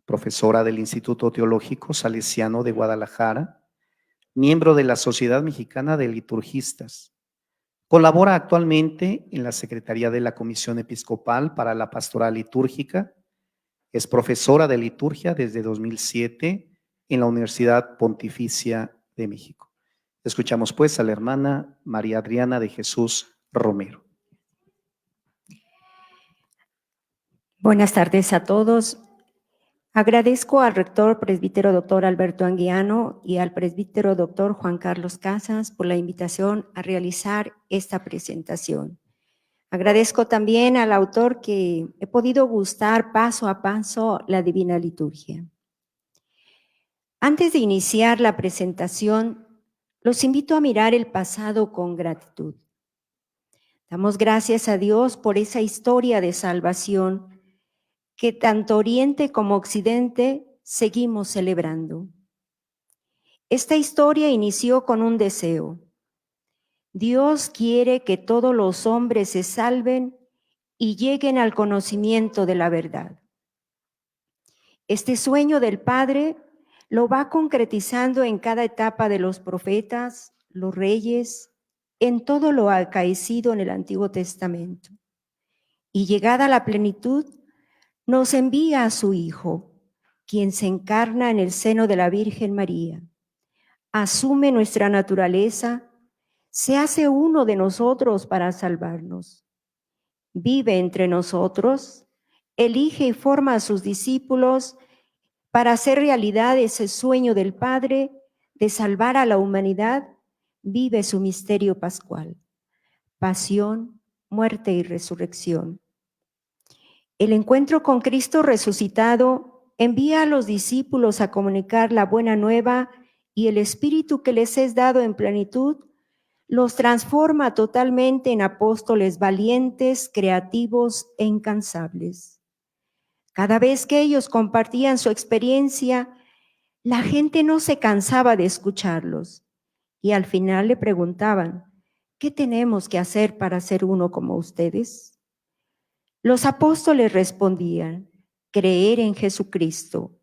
Profesora del Instituto Teológico Salesiano de Guadalajara, miembro de la Sociedad Mexicana de Liturgistas. Colabora actualmente en la Secretaría de la Comisión Episcopal para la Pastoral Litúrgica. Es profesora de liturgia desde 2007 en la Universidad Pontificia de México. Escuchamos pues a la hermana María Adriana de Jesús Romero. Buenas tardes a todos. Agradezco al rector presbítero doctor Alberto Anguiano y al presbítero doctor Juan Carlos Casas por la invitación a realizar esta presentación. Agradezco también al autor que he podido gustar paso a paso la Divina Liturgia. Antes de iniciar la presentación, los invito a mirar el pasado con gratitud. Damos gracias a Dios por esa historia de salvación que tanto Oriente como Occidente seguimos celebrando. Esta historia inició con un deseo. Dios quiere que todos los hombres se salven y lleguen al conocimiento de la verdad. Este sueño del Padre lo va concretizando en cada etapa de los profetas, los reyes, en todo lo acaecido en el Antiguo Testamento. Y llegada a la plenitud, nos envía a su Hijo, quien se encarna en el seno de la Virgen María, asume nuestra naturaleza, se hace uno de nosotros para salvarnos, vive entre nosotros, elige y forma a sus discípulos para hacer realidad ese sueño del Padre de salvar a la humanidad, vive su misterio pascual, pasión, muerte y resurrección. El encuentro con Cristo resucitado envía a los discípulos a comunicar la buena nueva y el Espíritu que les es dado en plenitud los transforma totalmente en apóstoles valientes, creativos e incansables. Cada vez que ellos compartían su experiencia, la gente no se cansaba de escucharlos y al final le preguntaban, ¿qué tenemos que hacer para ser uno como ustedes? Los apóstoles respondían, creer en Jesucristo,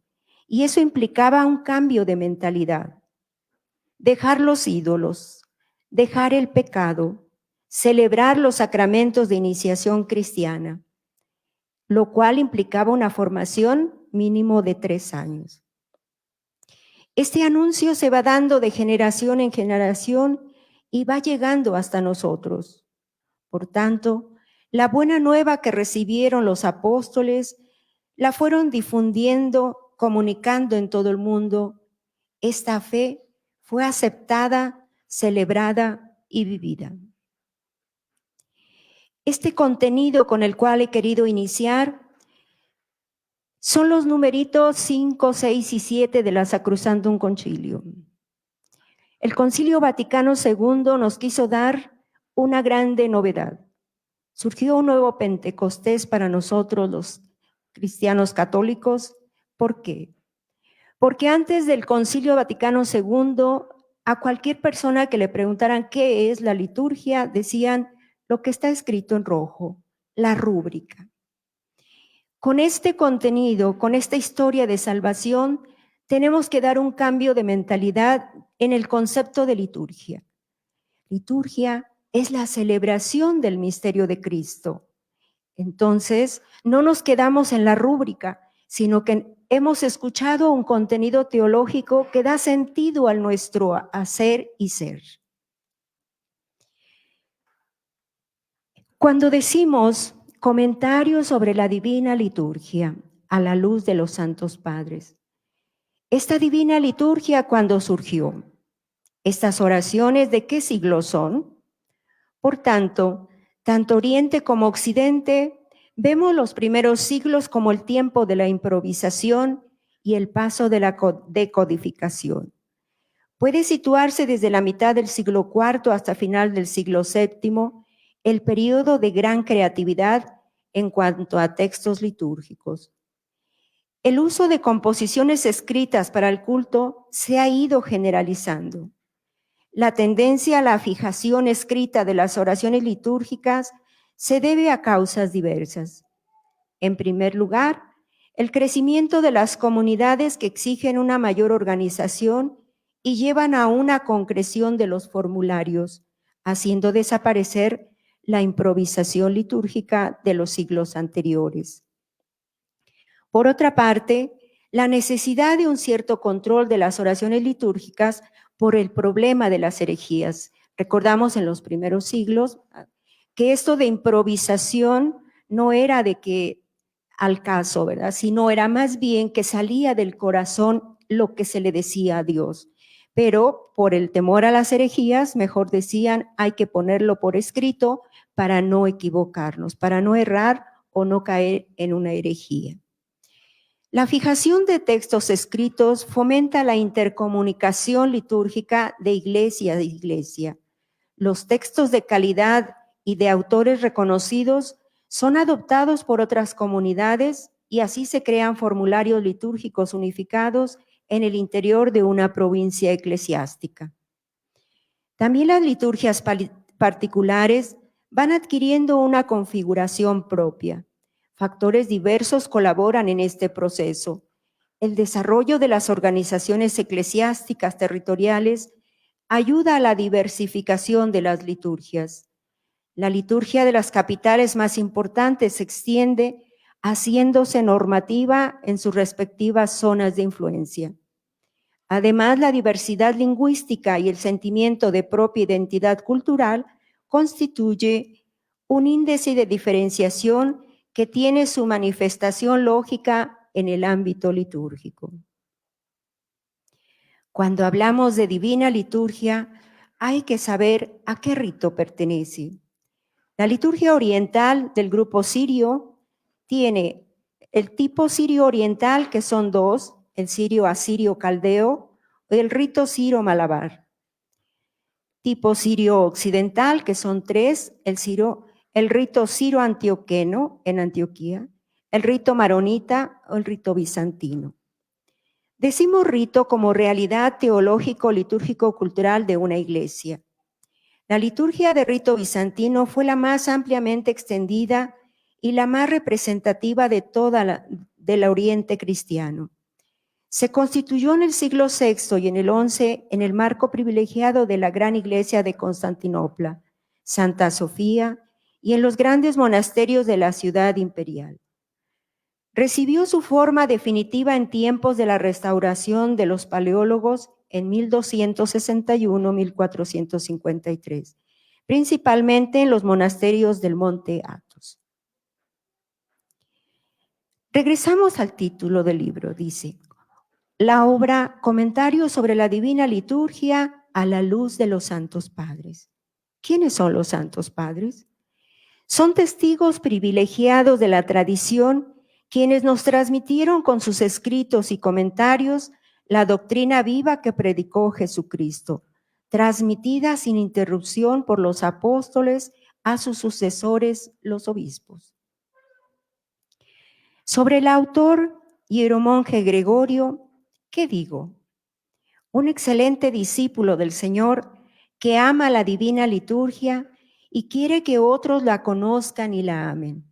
y eso implicaba un cambio de mentalidad. Dejar los ídolos, dejar el pecado, celebrar los sacramentos de iniciación cristiana, lo cual implicaba una formación mínimo de 3 años. Este anuncio se va dando de generación en generación y va llegando hasta nosotros. Por tanto, la buena nueva que recibieron los apóstoles la fueron difundiendo, comunicando en todo el mundo. Esta fe fue aceptada, celebrada y vivida. Este contenido con el cual he querido iniciar son los numeritos 5, 6 y 7 de la Sacrosantum Concilium. El Concilio Vaticano II nos quiso dar una grande novedad. Surgió un nuevo Pentecostés para nosotros los cristianos católicos. ¿Por qué? Porque antes del Concilio Vaticano II, a cualquier persona que le preguntaran qué es la liturgia, decían lo que está escrito en rojo, la rúbrica. Con este contenido, con esta historia de salvación, tenemos que dar un cambio de mentalidad en el concepto de liturgia. Liturgia es la celebración del misterio de Cristo. Entonces, no nos quedamos en la rúbrica, sino que hemos escuchado un contenido teológico que da sentido a nuestro hacer y ser. Cuando decimos comentarios sobre la Divina Liturgia a la luz de los Santos Padres, esta Divina Liturgia, ¿cuándo surgió? ¿Estas oraciones de qué siglo son? Por tanto, tanto Oriente como Occidente, vemos los primeros siglos como el tiempo de la improvisación y el paso de la decodificación. Puede situarse desde la mitad del siglo IV hasta final del siglo VII, el periodo de gran creatividad en cuanto a textos litúrgicos. El uso de composiciones escritas para el culto se ha ido generalizando. La tendencia a la fijación escrita de las oraciones litúrgicas se debe a causas diversas. En primer lugar, el crecimiento de las comunidades que exigen una mayor organización y llevan a una concreción de los formularios, haciendo desaparecer la improvisación litúrgica de los siglos anteriores. Por otra parte, la necesidad de un cierto control de las oraciones litúrgicas por el problema de las herejías. Recordamos en los primeros siglos que esto de improvisación no era de que al caso, ¿verdad? Sino era más bien que salía del corazón lo que se le decía a Dios. Pero por el temor a las herejías, mejor decían, hay que ponerlo por escrito para no equivocarnos, para no errar o no caer en una herejía. La fijación de textos escritos fomenta la intercomunicación litúrgica de iglesia a iglesia. Los textos de calidad y de autores reconocidos son adoptados por otras comunidades y así se crean formularios litúrgicos unificados en el interior de una provincia eclesiástica. También las liturgias particulares van adquiriendo una configuración propia. Factores diversos colaboran en este proceso. El desarrollo de las organizaciones eclesiásticas territoriales ayuda a la diversificación de las liturgias. La liturgia de las capitales más importantes se extiende haciéndose normativa en sus respectivas zonas de influencia. Además, la diversidad lingüística y el sentimiento de propia identidad cultural constituye un índice de diferenciación que tiene su manifestación lógica en el ámbito litúrgico. Cuando hablamos de divina liturgia, hay que saber a qué rito pertenece. La liturgia oriental del grupo sirio tiene el tipo sirio oriental, que son dos, el sirio asirio caldeo o el rito sirio malabar. Tipo sirio occidental, que son tres, el rito sirio antioqueno en Antioquía, el rito maronita o el rito bizantino. Decimos rito como realidad teológico, litúrgico, cultural de una iglesia. La liturgia de rito bizantino fue la más ampliamente extendida y la más representativa de toda del Oriente cristiano. Se constituyó en el siglo VI y en el XI en el marco privilegiado de la gran iglesia de Constantinopla, Santa Sofía y en los grandes monasterios de la ciudad imperial. Recibió su forma definitiva en tiempos de la restauración de los paleólogos en 1261-1453, principalmente en los monasterios del Monte Athos. Regresamos al título del libro, dice, la obra Comentario sobre la Divina Liturgia a la luz de los Santos Padres. ¿Quiénes son los Santos Padres? Son testigos privilegiados de la tradición quienes nos transmitieron con sus escritos y comentarios la doctrina viva que predicó Jesucristo, transmitida sin interrupción por los apóstoles a sus sucesores, los obispos. Sobre el autor hieromonje Gregorio, ¿qué digo? Un excelente discípulo del Señor que ama la divina liturgia y quiere que otros la conozcan y la amen.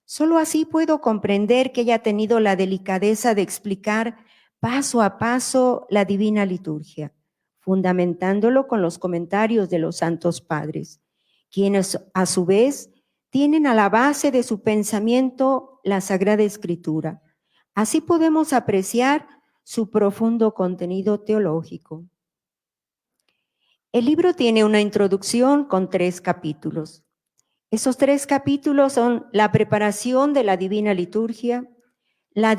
Solo así puedo comprender que haya tenido la delicadeza de explicar paso a paso la divina liturgia, fundamentándolo con los comentarios de los santos padres, quienes a su vez tienen a la base de su pensamiento la Sagrada Escritura. Así podemos apreciar su profundo contenido teológico. El libro tiene una introducción con 3 capítulos. Esos 3 capítulos son la preparación de la Divina Liturgia, la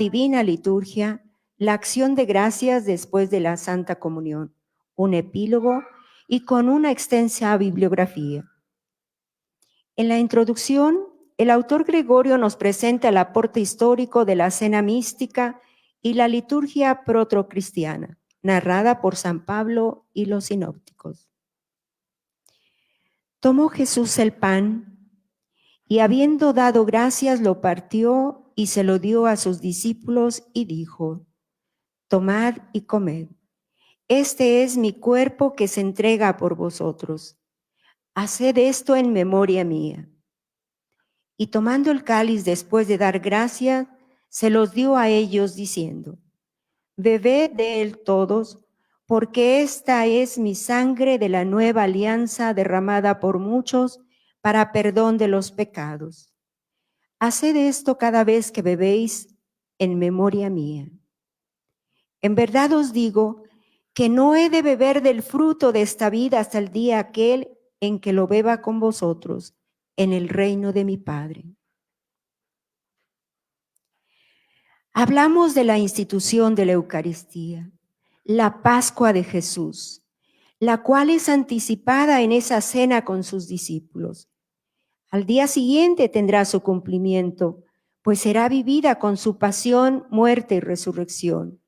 acción de gracias después de la Santa Comunión, un epílogo y con una extensa bibliografía. En la introducción, el autor Gregorio nos presenta el aporte histórico de la cena mística y la liturgia protocristiana, narrada por San Pablo y los sinópticos. Tomó Jesús el pan y habiendo dado gracias lo partió y se lo dio a sus discípulos y dijo: tomad y comed. Este es mi cuerpo que se entrega por vosotros. Haced esto en memoria mía. Y tomando el cáliz después de dar gracias, se los dio a ellos diciendo: bebed de él todos, porque esta es mi sangre de la nueva alianza derramada por muchos para perdón de los pecados. Haced esto cada vez que bebéis en memoria mía. En verdad os digo que no he de beber del fruto de esta vida hasta el día aquel en que lo beba con vosotros en el reino de mi Padre. Hablamos de la institución de la Eucaristía, la Pascua de Jesús, la cual es anticipada en esa cena con sus discípulos. Al día siguiente tendrá su cumplimiento, pues será vivida con su pasión, muerte y resurrección.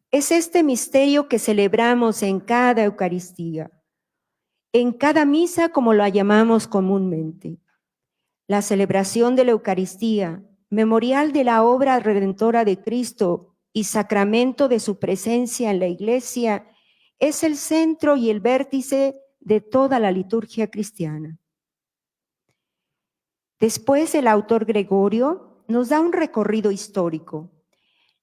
Es este misterio que celebramos en cada Eucaristía, en cada misa como la llamamos comúnmente. La celebración de la Eucaristía, memorial de la obra redentora de Cristo y sacramento de su presencia en la Iglesia, es el centro y el vértice de toda la liturgia cristiana. Después, el autor Gregorio nos da un recorrido histórico.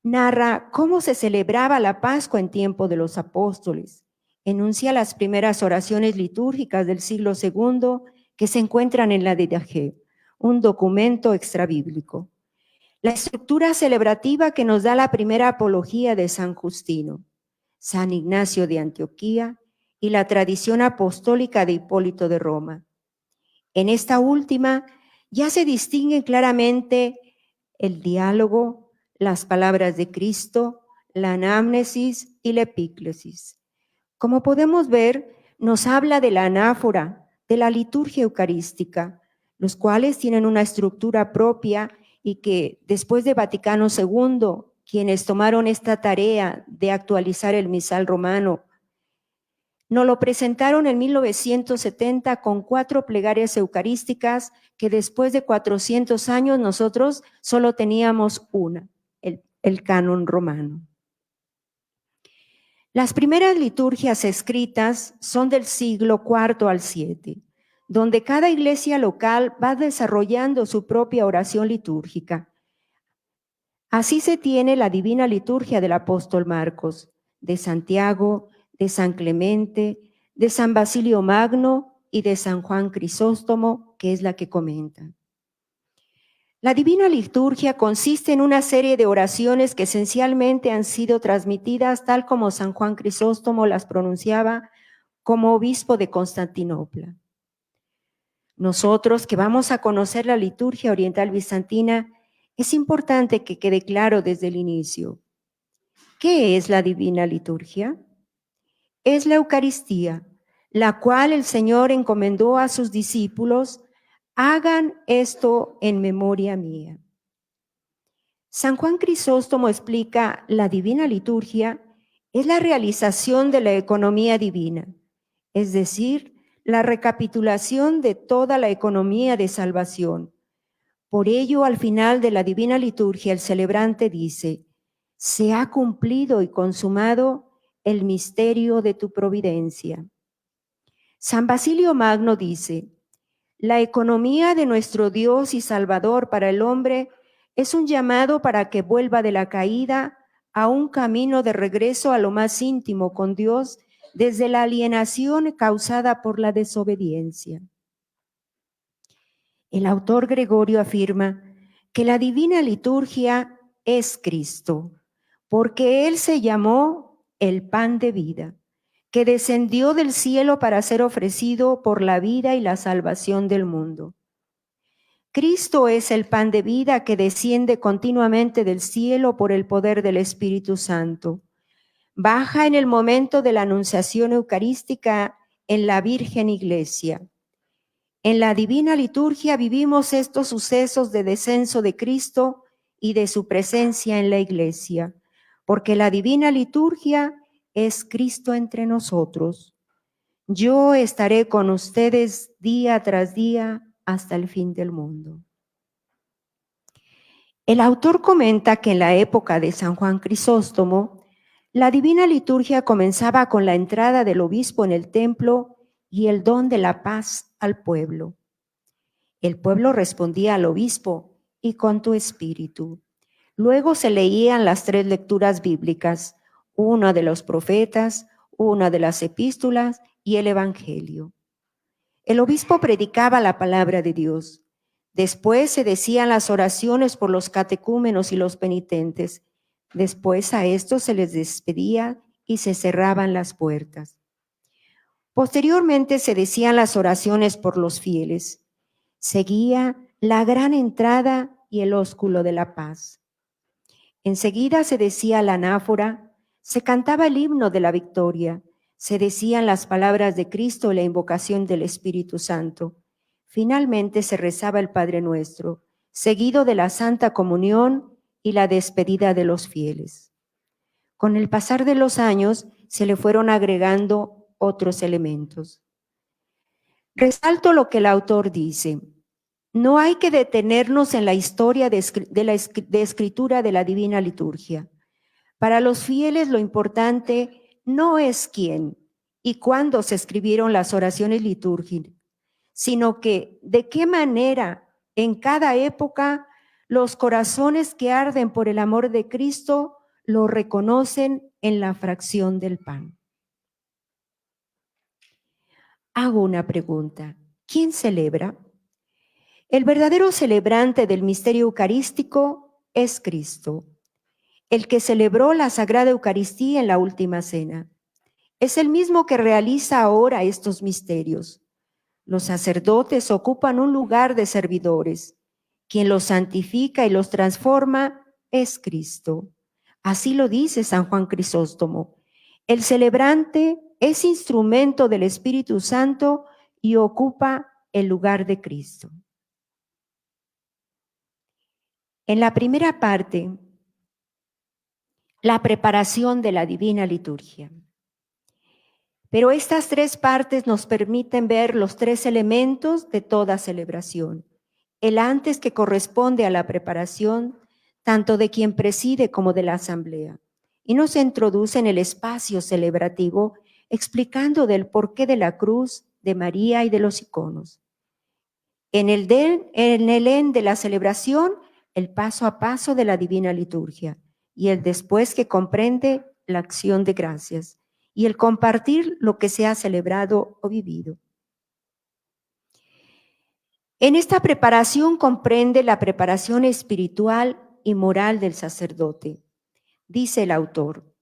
Narra cómo se celebraba la Pascua en tiempo de los apóstoles. Enuncia las primeras oraciones litúrgicas del siglo II que se encuentran en la Didache, un documento extrabíblico. La estructura celebrativa que nos da la primera apología de San Justino, San Ignacio de Antioquía y la tradición apostólica de Hipólito de Roma. En esta última ya se distinguen claramente el diálogo, las palabras de Cristo, la anamnesis y la epíclesis. Como podemos ver, nos habla de la anáfora, de la liturgia eucarística, los cuales tienen una estructura propia y que después de Vaticano II, quienes tomaron esta tarea de actualizar el misal romano, nos lo presentaron en 1970 con 4 plegarias eucarísticas que después de 400 años nosotros solo teníamos una, el canon romano. Las primeras liturgias escritas son del siglo IV al VII, donde cada iglesia local va desarrollando su propia oración litúrgica. Así se tiene la Divina Liturgia del apóstol Marcos, de Santiago, de San Clemente, de San Basilio Magno y de San Juan Crisóstomo, que es la que comentan. La Divina Liturgia consiste en una serie de oraciones que esencialmente han sido transmitidas tal como San Juan Crisóstomo las pronunciaba como obispo de Constantinopla. Nosotros que vamos a conocer la liturgia oriental bizantina, es importante que quede claro desde el inicio. ¿Qué es la Divina Liturgia? Es la Eucaristía, la cual el Señor encomendó a sus discípulos: hagan esto en memoria mía. San Juan Crisóstomo explica: la Divina Liturgia es la realización de la economía divina, es decir, la recapitulación de toda la economía de salvación. Por ello, al final de la Divina Liturgia, el celebrante dice: se ha cumplido y consumado el misterio de tu providencia. San Basilio Magno dice: la economía de nuestro Dios y Salvador para el hombre es un llamado para que vuelva de la caída a un camino de regreso a lo más íntimo con Dios desde la alienación causada por la desobediencia. El autor Gregorio afirma que la Divina Liturgia es Cristo, porque Él se llamó el pan de vida, que descendió del cielo para ser ofrecido por la vida y la salvación del mundo. Cristo es el pan de vida que desciende continuamente del cielo por el poder del Espíritu Santo. Baja en el momento de la anunciación eucarística en la Virgen Iglesia. En la Divina Liturgia vivimos estos sucesos de descenso de Cristo y de su presencia en la Iglesia, porque la Divina Liturgia es Cristo entre nosotros. Yo estaré con ustedes día tras día hasta el fin del mundo. El autor comenta que en la época de San Juan Crisóstomo, la divina liturgia comenzaba con la entrada del obispo en el templo y el don de la paz al pueblo. El pueblo respondía al obispo: y con tu espíritu. Luego se leían las 3 lecturas bíblicas, una de los profetas, una de las epístolas y el evangelio. El obispo predicaba la palabra de Dios. Después se decían las oraciones por los catecúmenos y los penitentes. Después a estos se les despedía y se cerraban las puertas. Posteriormente se decían las oraciones por los fieles. Seguía la gran entrada y el ósculo de la paz. Enseguida se decía la anáfora, se cantaba el himno de la victoria, se decían las palabras de Cristo y la invocación del Espíritu Santo. Finalmente se rezaba el Padre Nuestro, seguido de la Santa Comunión y la despedida de los fieles. Con el pasar de los años se le fueron agregando otros elementos. Resalto lo que el autor dice. No hay que detenernos en la historia de escritura de la Divina Liturgia. Para los fieles lo importante no es quién y cuándo se escribieron las oraciones litúrgicas, sino que de qué manera en cada época los corazones que arden por el amor de Cristo lo reconocen en la fracción del pan. Hago una pregunta. ¿Quién celebra? El verdadero celebrante del misterio eucarístico es Cristo, el que celebró la Sagrada Eucaristía en la Última Cena. Es el mismo que realiza ahora estos misterios. Los sacerdotes ocupan un lugar de servidores. Quien los santifica y los transforma es Cristo. Así lo dice San Juan Crisóstomo. El celebrante es instrumento del Espíritu Santo y ocupa el lugar de Cristo. En la primera parte, la preparación de la Divina Liturgia. Pero estas 3 partes nos permiten ver los 3 elementos de toda celebración. El antes, que corresponde a la preparación, tanto de quien preside como de la asamblea, y nos introduce en el espacio celebrativo, explicando del porqué de la cruz, de María y de los iconos. En el en de la celebración, el paso a paso de la Divina Liturgia, y el después, que comprende la acción de gracias y el compartir lo que se ha celebrado o vivido. En esta preparación comprende la preparación espiritual y moral del sacerdote. Dice el autor: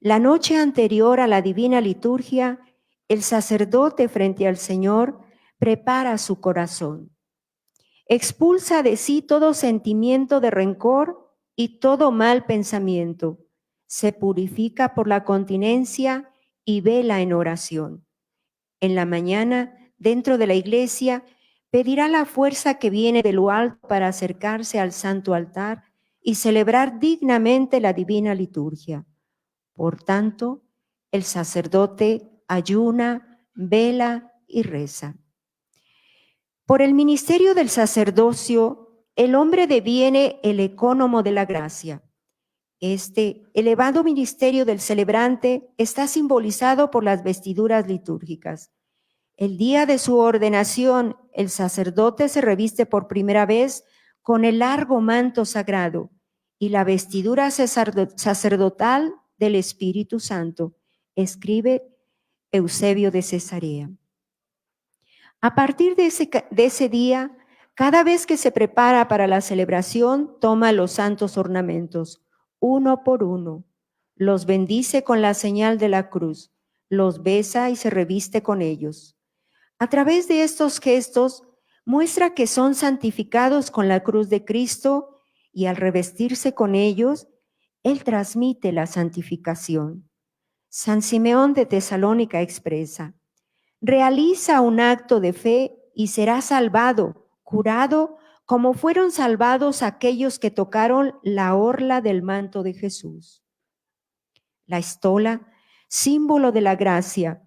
la noche anterior a la Divina Liturgia, el sacerdote frente al Señor prepara su corazón. Expulsa de sí todo sentimiento de rencor y todo mal pensamiento. Se purifica por la continencia y vela en oración. En la mañana, dentro de la iglesia, pedirá la fuerza que viene de lo alto para acercarse al santo altar y celebrar dignamente la Divina Liturgia. Por tanto, el sacerdote ayuna, vela y reza. Por el ministerio del sacerdocio, el hombre deviene el ecónomo de la gracia. Este elevado ministerio del celebrante está simbolizado por las vestiduras litúrgicas. El día de su ordenación, el sacerdote se reviste por primera vez con el largo manto sagrado y la vestidura sacerdotal del Espíritu Santo, escribe Eusebio de Cesarea. A partir de ese día, cada vez que se prepara para la celebración, toma los santos ornamentos, uno por uno, los bendice con la señal de la cruz, los besa y se reviste con ellos. A través de estos gestos, muestra que son santificados con la cruz de Cristo y al revestirse con ellos, Él transmite la santificación. San Simeón de Tesalónica expresa: realiza un acto de fe y será salvado, curado, como fueron salvados aquellos que tocaron la orla del manto de Jesús. La estola, símbolo de la gracia,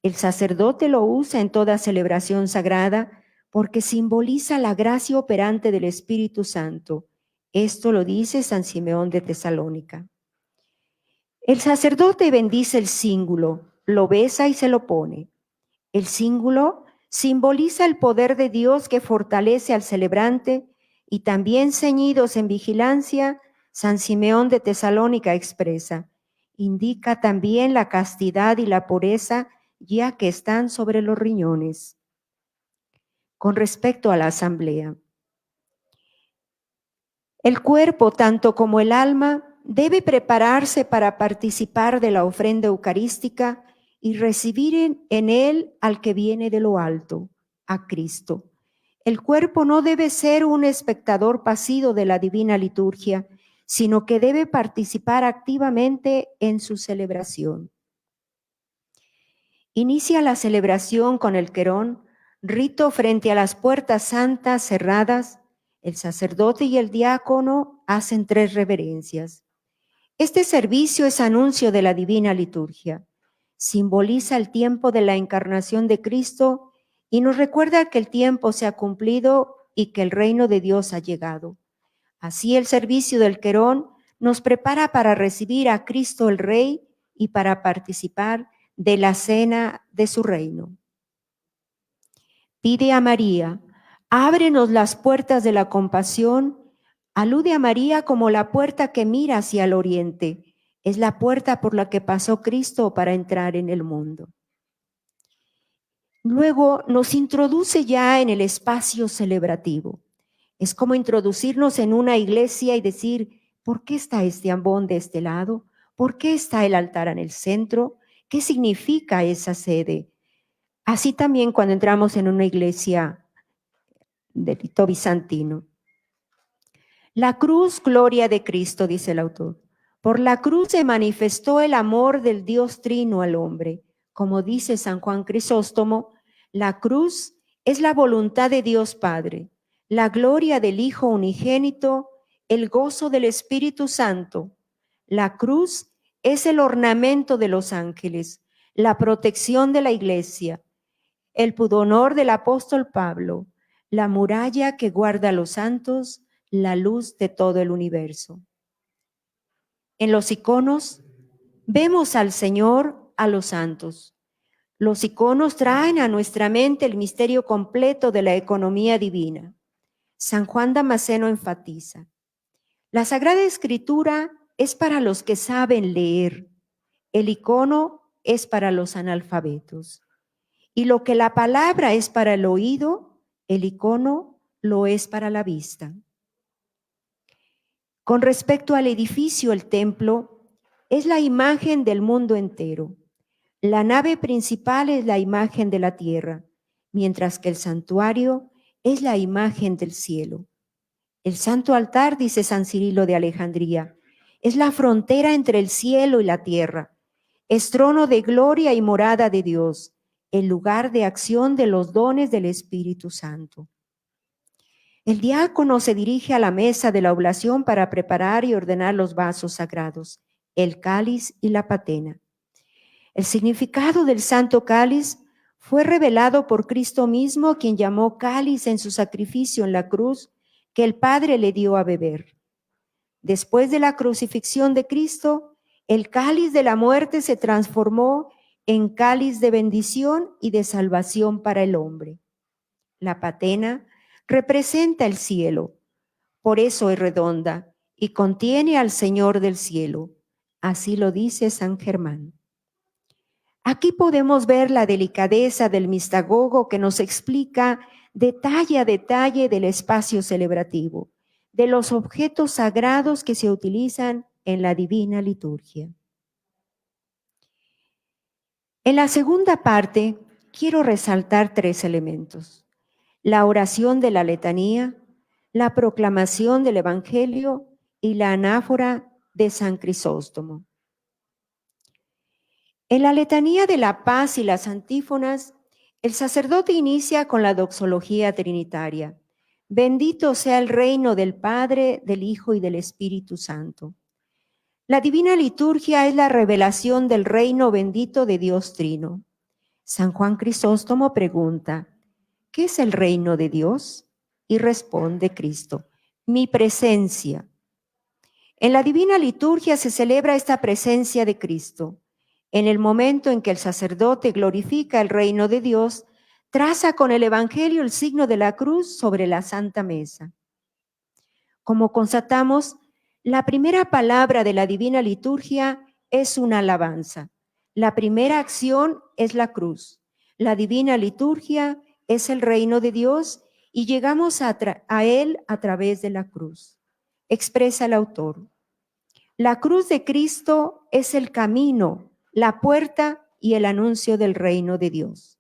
el sacerdote lo usa en toda celebración sagrada porque simboliza la gracia operante del Espíritu Santo. Esto lo dice San Simeón de Tesalónica. El sacerdote bendice el cíngulo, lo besa y se lo pone. El cíngulo simboliza el poder de Dios que fortalece al celebrante, y también ceñidos en vigilancia, San Simeón de Tesalónica expresa, indica también la castidad y la pureza, ya que están sobre los riñones. Con respecto a la asamblea, el cuerpo, tanto como el alma, debe prepararse para participar de la ofrenda eucarística y recibir en él al que viene de lo alto, a Cristo. El cuerpo no debe ser un espectador pasivo de la divina liturgia, sino que debe participar activamente en su celebración. Inicia la celebración con el querón, rito frente a las puertas santas cerradas. El sacerdote y el diácono hacen 3 reverencias. Este servicio es anuncio de la divina liturgia. Simboliza el tiempo de la encarnación de Cristo y nos recuerda que el tiempo se ha cumplido y que el reino de Dios ha llegado. Así el servicio del querón nos prepara para recibir a Cristo el Rey y para participar de la cena de su reino. Pide a María, ábrenos las puertas de la compasión. Alude a María como la puerta que mira hacia el oriente. Es la puerta por la que pasó Cristo para entrar en el mundo. Luego nos introduce ya en el espacio celebrativo. Es como introducirnos en una iglesia y decir, ¿por qué está este ambón de este lado? ¿Por qué está el altar en el centro? ¿Qué significa esa sede? Así también cuando entramos en una iglesia de rito bizantino. La cruz, gloria de Cristo, dice el autor. Por la cruz se manifestó el amor del Dios Trino al hombre. Como dice San Juan Crisóstomo, la cruz es la voluntad de Dios Padre, la gloria del Hijo unigénito, el gozo del Espíritu Santo. La cruz es el ornamento de los ángeles, la protección de la iglesia, el pudonor del apóstol Pablo, la muralla que guarda a los santos, la luz de todo el universo. En los iconos vemos al Señor, a los santos. Los iconos traen a nuestra mente el misterio completo de la economía divina. San Juan Damasceno enfatiza: la Sagrada Escritura es para los que saben leer, el icono es para los analfabetos. Y lo que la palabra es para el oído, el icono lo es para la vista. Con respecto al edificio, el templo es la imagen del mundo entero. La nave principal es la imagen de la tierra, mientras que el santuario es la imagen del cielo. El santo altar, dice San Cirilo de Alejandría, es la frontera entre el cielo y la tierra. Es trono de gloria y morada de Dios, el lugar de acción de los dones del Espíritu Santo. El diácono se dirige a la mesa de la oblación para preparar y ordenar los vasos sagrados, el cáliz y la patena. El significado del santo cáliz fue revelado por Cristo mismo, quien llamó cáliz en su sacrificio en la cruz que el Padre le dio a beber. Después de la crucifixión de Cristo, el cáliz de la muerte se transformó en cáliz de bendición y de salvación para el hombre. La patena representa el cielo, por eso es redonda y contiene al Señor del cielo. Así lo dice San Germán. Aquí podemos ver la delicadeza del mistagogo que nos explica detalle a detalle del espacio celebrativo, de los objetos sagrados que se utilizan en la divina liturgia. En la segunda parte, quiero resaltar 3 elementos: la oración de la letanía, la proclamación del Evangelio y la anáfora de San Crisóstomo. En la letanía de la paz y las antífonas, el sacerdote inicia con la doxología trinitaria. Bendito sea el reino del Padre, del Hijo y del Espíritu Santo. La divina liturgia es la revelación del reino bendito de Dios Trino. San Juan Crisóstomo pregunta: ¿qué es el reino de Dios? Y responde Cristo: mi presencia. En la Divina Liturgia se celebra esta presencia de Cristo. En el momento en que el sacerdote glorifica el reino de Dios, traza con el Evangelio el signo de la cruz sobre la Santa Mesa. Como constatamos, la primera palabra de la Divina Liturgia es una alabanza. La primera acción es la cruz. La Divina Liturgia es el reino de Dios y llegamos a Él a través de la cruz. Expresa el autor. La cruz de Cristo es el camino, la puerta y el anuncio del reino de Dios.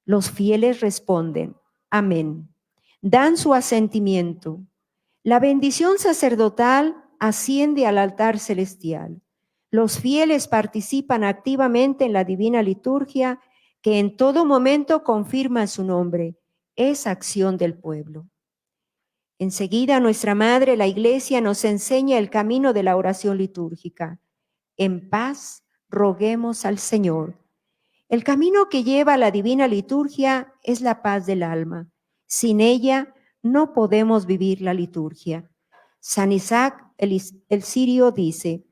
Los fieles responden, amén. Dan su asentimiento. La bendición sacerdotal asciende al altar celestial. Los fieles participan activamente en la divina liturgia que en todo momento confirma su nombre. Es acción del pueblo. Enseguida nuestra Madre, la Iglesia, nos enseña el camino de la oración litúrgica. En paz, roguemos al Señor. El camino que lleva a la divina liturgia es la paz del alma. Sin ella no podemos vivir la liturgia. San Isaac el Sirio dice,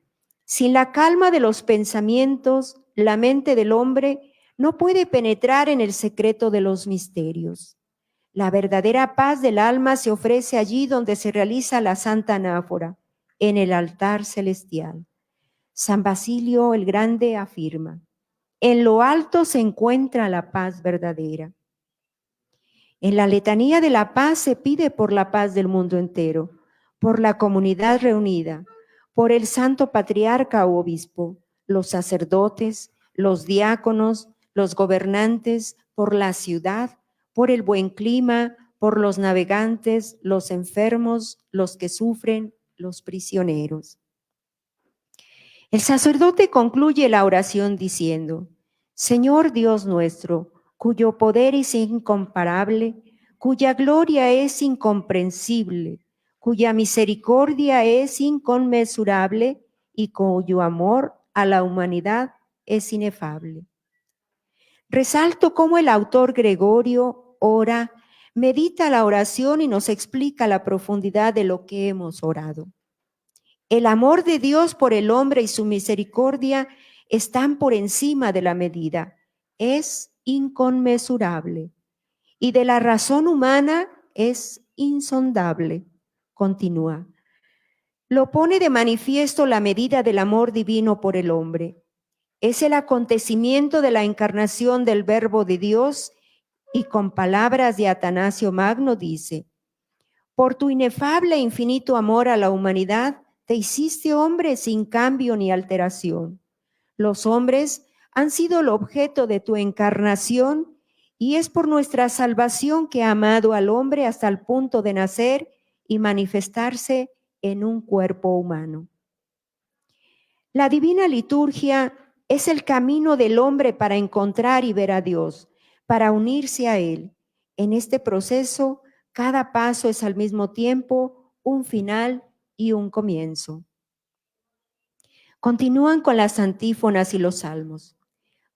sin la calma de los pensamientos, la mente del hombre no puede penetrar en el secreto de los misterios. La verdadera paz del alma se ofrece allí donde se realiza la Santa Anáfora, en el altar celestial. San Basilio el Grande afirma, en lo alto se encuentra la paz verdadera. En la letanía de la paz se pide por la paz del mundo entero, por la comunidad reunida, por el santo patriarca o obispo, los sacerdotes, los diáconos, los gobernantes, por la ciudad, por el buen clima, por los navegantes, los enfermos, los que sufren, los prisioneros. El sacerdote concluye la oración diciendo, Señor Dios nuestro, cuyo poder es incomparable, cuya gloria es incomprensible, cuya misericordia es inconmensurable y cuyo amor a la humanidad es inefable. Resalto cómo el autor Gregorio ora, medita la oración y nos explica la profundidad de lo que hemos orado. El amor de Dios por el hombre y su misericordia están por encima de la medida. Es inconmensurable. Y de la razón humana es insondable. Continúa. Lo pone de manifiesto la medida del amor divino por el hombre. Es el acontecimiento de la encarnación del Verbo de Dios y con palabras de Atanasio Magno dice, por tu inefable e infinito amor a la humanidad, te hiciste hombre sin cambio ni alteración. Los hombres han sido el objeto de tu encarnación y es por nuestra salvación que ha amado al hombre hasta el punto de nacer y manifestarse en un cuerpo humano. La divina liturgia es el camino del hombre para encontrar y ver a Dios, para unirse a Él. En este proceso, cada paso es al mismo tiempo un final y un comienzo. Continúan con las antífonas y los salmos,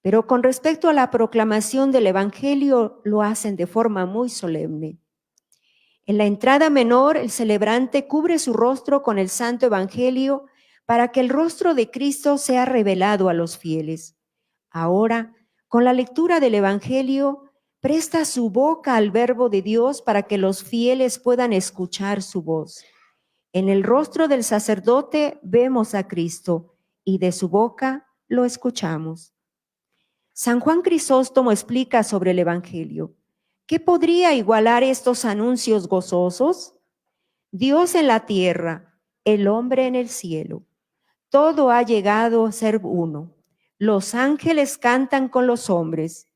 pero con respecto a la proclamación del Evangelio lo hacen de forma muy solemne. En la entrada menor, el celebrante cubre su rostro con el Santo Evangelio para que el rostro de Cristo sea revelado a los fieles. Ahora, con la lectura del Evangelio, presta su boca al Verbo de Dios para que los fieles puedan escuchar su voz. En el rostro del sacerdote vemos a Cristo y de su boca lo escuchamos. San Juan Crisóstomo explica sobre el Evangelio. ¿Qué podría igualar estos anuncios gozosos? Dios en la tierra, el hombre en el cielo. Todo ha llegado a ser uno. Los ángeles cantan con los hombres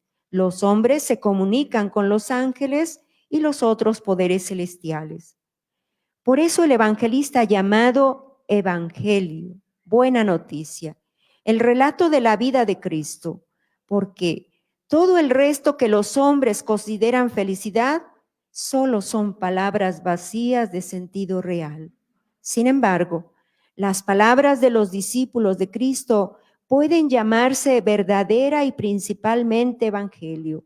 se comunican con los ángeles y los otros poderes celestiales. Por eso el evangelista llamado Evangelio, buena noticia, el relato de la vida de Cristo, porque todo el resto que los hombres consideran felicidad solo son palabras vacías de sentido real. Sin embargo, las palabras de los discípulos de Cristo pueden llamarse verdadera y principalmente evangelio,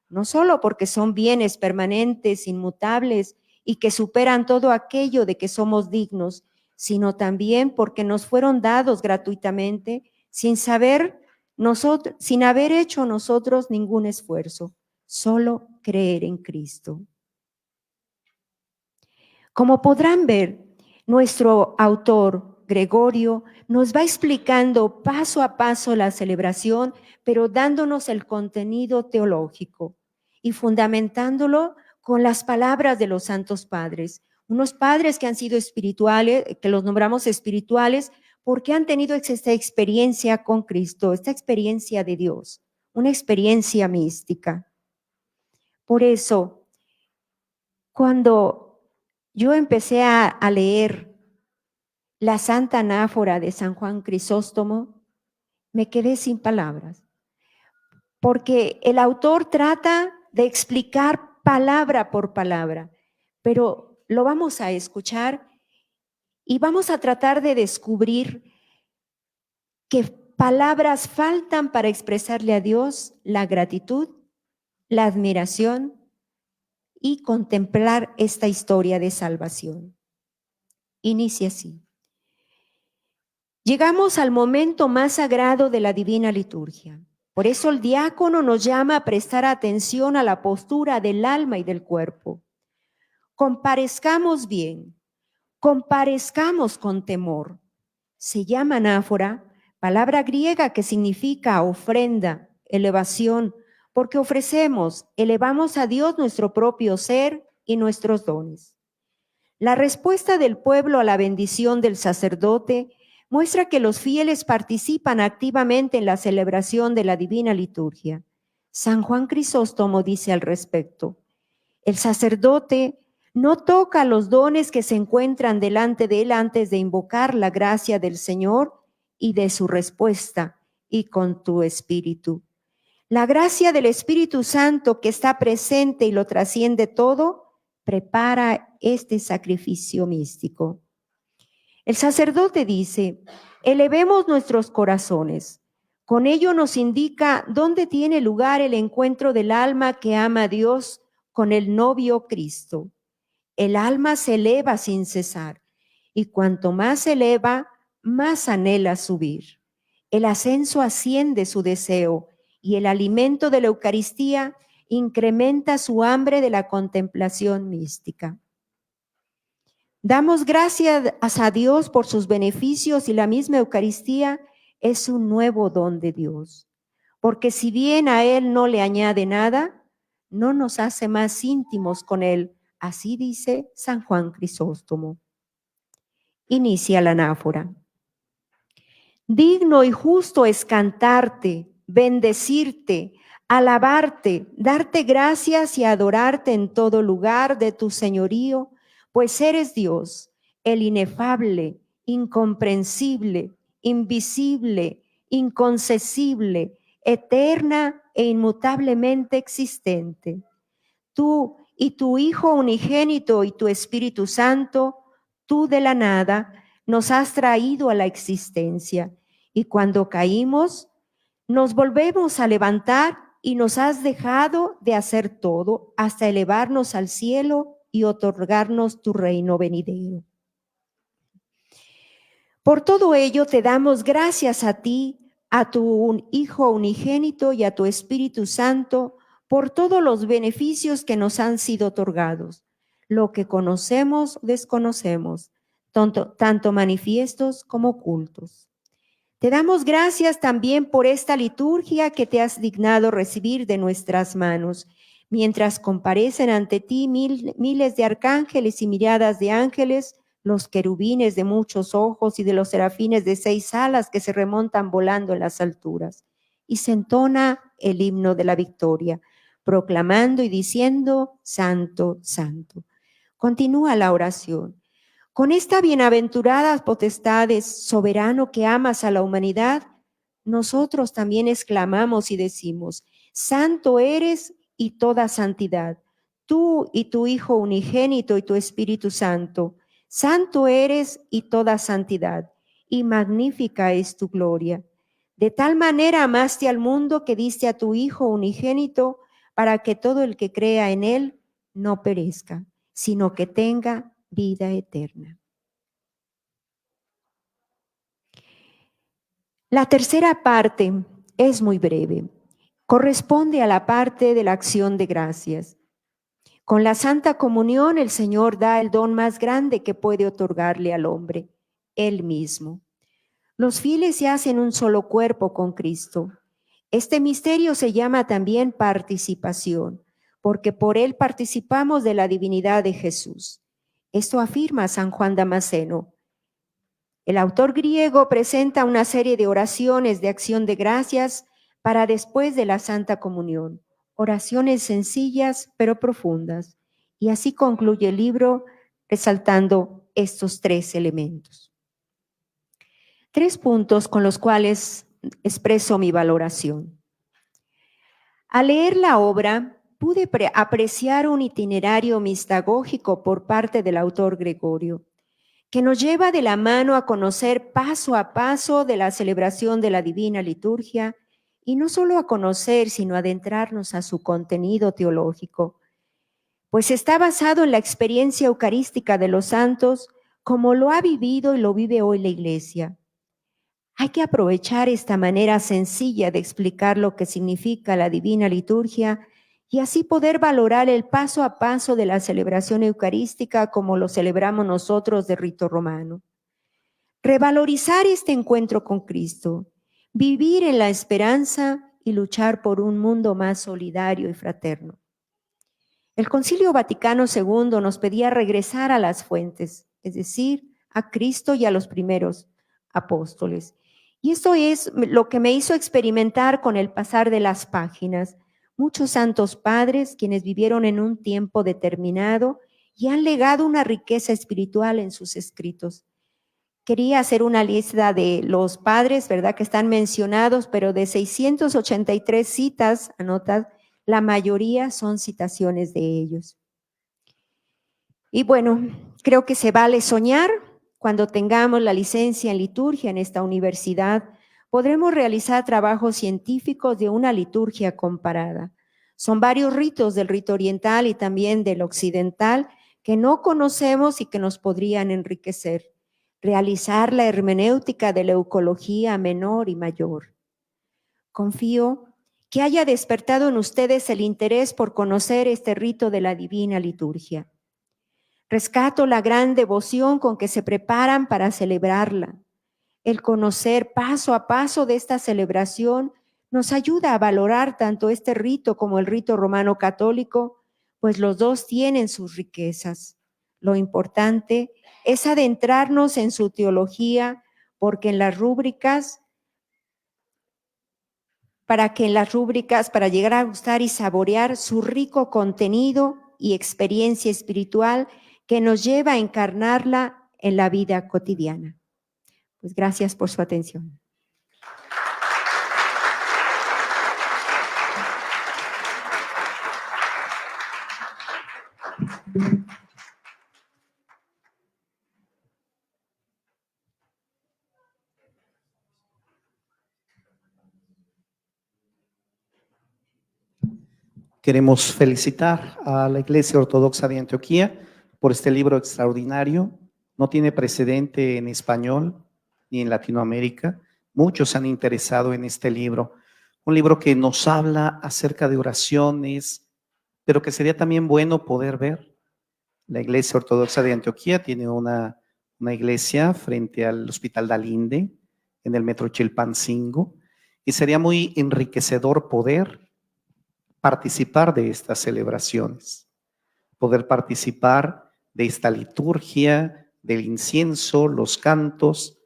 no solo porque son bienes permanentes, inmutables y que superan todo aquello de que somos dignos, sino también porque nos fueron dados gratuitamente, sin haber hecho nosotros ningún esfuerzo, solo creer en Cristo. Como podrán ver, nuestro autor, Gregorio, nos va explicando paso a paso la celebración, pero dándonos el contenido teológico y fundamentándolo con las palabras de los santos padres. Unos padres que han sido espirituales, que los nombramos espirituales, porque han tenido esta experiencia con Cristo, esta experiencia de Dios, una experiencia mística. Por eso, cuando yo empecé a leer la Santa Anáfora de San Juan Crisóstomo, me quedé sin palabras, porque el autor trata de explicar palabra por palabra, pero lo vamos a escuchar y vamos a tratar de descubrir qué palabras faltan para expresarle a Dios la gratitud, la admiración y contemplar esta historia de salvación. Inicia así. Llegamos al momento más sagrado de la divina liturgia. Por eso el diácono nos llama a prestar atención a la postura del alma y del cuerpo. Comparezcamos bien, comparezcamos con temor. Se llama anáfora, palabra griega que significa ofrenda, elevación, porque elevamos a Dios nuestro propio ser y nuestros dones. La respuesta del pueblo a la bendición del sacerdote muestra que los fieles participan activamente en la celebración de la divina liturgia. San Juan Crisóstomo dice al respecto: el sacerdote no toca los dones que se encuentran delante de él antes de invocar la gracia del Señor y de su respuesta, y con tu espíritu. La gracia del Espíritu Santo, que está presente y lo trasciende todo, prepara este sacrificio místico. El sacerdote dice: elevemos nuestros corazones. Con ello nos indica dónde tiene lugar el encuentro del alma que ama a Dios con el novio Cristo. El alma se eleva sin cesar, y cuanto más se eleva, más anhela subir. El ascenso asciende su deseo, y el alimento de la Eucaristía incrementa su hambre de la contemplación mística. Damos gracias a Dios por sus beneficios, y la misma Eucaristía es un nuevo don de Dios. Porque si bien a Él no le añade nada, no nos hace más íntimos con Él. Así dice San Juan Crisóstomo. Inicia la anáfora. Digno y justo es cantarte, bendecirte, alabarte, darte gracias y adorarte en todo lugar de tu señorío, pues eres Dios, el inefable, incomprensible, invisible, inconcesible, eterna e inmutablemente existente. Tú y tu Hijo unigénito y tu Espíritu Santo, tú de la nada nos has traído a la existencia, y cuando caímos nos volvemos a levantar y nos has dejado de hacer todo hasta elevarnos al cielo y otorgarnos tu reino venidero. Por todo ello te damos gracias a ti, a tu Hijo unigénito y a tu Espíritu Santo, por todos los beneficios que nos han sido otorgados, lo que conocemos, desconocemos, tanto manifiestos como ocultos. Te damos gracias también por esta liturgia que te has dignado recibir de nuestras manos, mientras comparecen ante ti miles de arcángeles y miradas de ángeles, los querubines de muchos ojos y de los serafines de 6 alas que se remontan volando en las alturas. Y se entona el himno de la victoria, proclamando y diciendo: Santo, Santo. Continúa la oración. Con esta bienaventurada potestades, soberano que amas a la humanidad, nosotros también exclamamos y decimos: Santo eres y toda santidad, tú y tu Hijo unigénito y tu Espíritu Santo. Santo eres y toda santidad, y magnífica es tu gloria. De tal manera amaste al mundo que diste a tu Hijo unigénito, para que todo el que crea en él no perezca, sino que tenga vida eterna. La tercera parte es muy breve. Corresponde a la parte de la acción de gracias. Con la Santa Comunión, el Señor da el don más grande que puede otorgarle al hombre, Él mismo. Los fieles se hacen un solo cuerpo con Cristo. Este misterio se llama también participación, porque por él participamos de la divinidad de Jesús. Esto afirma San Juan Damasceno. El autor griego presenta una serie de oraciones de acción de gracias para después de la Santa Comunión, oraciones sencillas pero profundas. Y así concluye el libro resaltando estos tres elementos. 3 puntos con los cuales expreso mi valoración. Al leer la obra, pude apreciar un itinerario mistagógico por parte del autor Gregorio, que nos lleva de la mano a conocer paso a paso de la celebración de la Divina Liturgia, y no solo a conocer, sino adentrarnos a su contenido teológico, pues está basado en la experiencia eucarística de los santos, como lo ha vivido y lo vive hoy la Iglesia. Hay que aprovechar esta manera sencilla de explicar lo que significa la Divina Liturgia y así poder valorar el paso a paso de la celebración eucarística como lo celebramos nosotros de rito romano. Revalorizar este encuentro con Cristo, vivir en la esperanza y luchar por un mundo más solidario y fraterno. El Concilio Vaticano II nos pedía regresar a las fuentes, es decir, a Cristo y a los primeros apóstoles. Y esto es lo que me hizo experimentar con el pasar de las páginas. Muchos santos padres, quienes vivieron en un tiempo determinado y han legado una riqueza espiritual en sus escritos. Quería hacer una lista de los padres, ¿verdad?, que están mencionados, pero de 683 citas, anotad, la mayoría son citaciones de ellos. Y bueno, creo que se vale soñar. Cuando tengamos la licencia en liturgia en esta universidad, podremos realizar trabajos científicos de una liturgia comparada. Son varios ritos del rito oriental y también del occidental que no conocemos y que nos podrían enriquecer. Realizar la hermenéutica de la eucología menor y mayor. Confío que haya despertado en ustedes el interés por conocer este rito de la Divina Liturgia. Rescato la gran devoción con que se preparan para celebrarla. El conocer paso a paso de esta celebración nos ayuda a valorar tanto este rito como el rito romano católico, pues los dos tienen sus riquezas. Lo importante es adentrarnos en su teología, porque en las rúbricas, para llegar a gustar y saborear su rico contenido y experiencia espiritual que nos lleva a encarnarla en la vida cotidiana. Pues gracias por su atención. Queremos felicitar a la Iglesia Ortodoxa de Antioquía por este libro extraordinario. No tiene precedente en español ni en Latinoamérica. Muchos se han interesado en este libro. Un libro que nos habla acerca de oraciones, pero que sería también bueno poder ver. La Iglesia Ortodoxa de Antioquía tiene una iglesia frente al Hospital Dalinde, en el Metro Chilpancingo, y sería muy enriquecedor poder participar de estas celebraciones, poder participar de esta liturgia, del incienso, los cantos,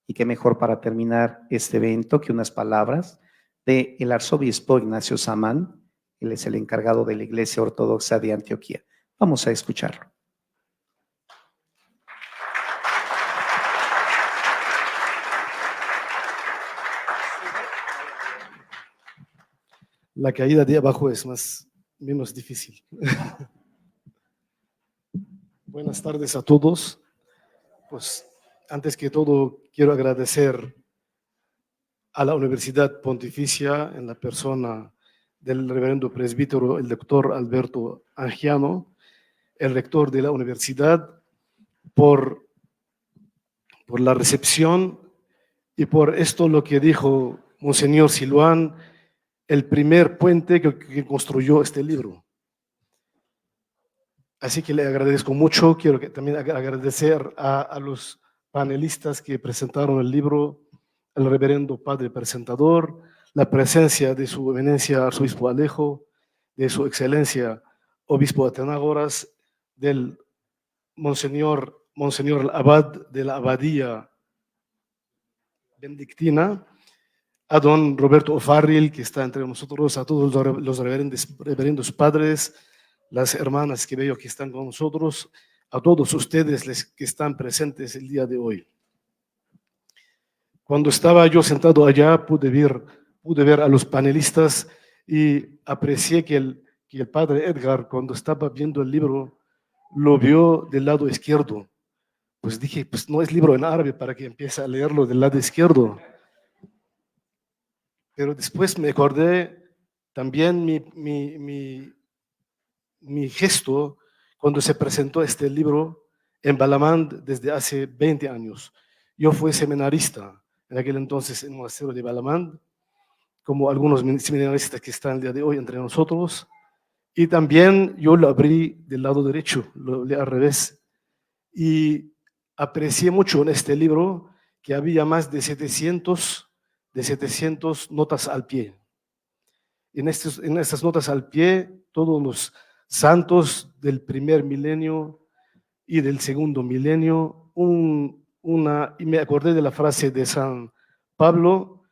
y qué mejor para terminar este evento que unas palabras del arzobispo Ignacio Samán. Él es el encargado de la Iglesia Ortodoxa de Antioquía. Vamos a escucharlo. La caída de abajo es menos difícil. Buenas tardes a todos. Pues antes que todo quiero agradecer a la Universidad Pontificia en la persona del reverendo presbítero, el doctor Alberto Angiano, el rector de la universidad, por la recepción y por esto lo que dijo Monseñor Siluán, el primer puente que construyó este libro. Así que le agradezco mucho. Quiero también agradecer a los panelistas que presentaron el libro, al reverendo padre presentador, la presencia de su eminencia arzobispo Alejo, de su excelencia obispo Atenágoras, del monseñor abad de la abadía benedictina, a don Roberto O'Farrill, que está entre nosotros, a todos los reverendos padres, las hermanas que veo que están con nosotros, a todos ustedes que están presentes el día de hoy. Cuando estaba yo sentado allá, pude ver a los panelistas y aprecié que el padre Edgar, cuando estaba viendo el libro, lo vio del lado izquierdo. Pues dije, pues no es libro en árabe para que empiece a leerlo del lado izquierdo. Pero después me acordé también mi gesto cuando se presentó este libro en Balamand desde hace 20 años. Yo fui seminarista en aquel entonces en el monasterio de Balamand, como algunos seminaristas que están el día de hoy entre nosotros, y también yo lo abrí del lado derecho, lo leí al revés, y aprecié mucho en este libro que había más de 700 notas al pie. En estas notas al pie, todos los santos del primer milenio y del segundo milenio, y me acordé de la frase de San Pablo,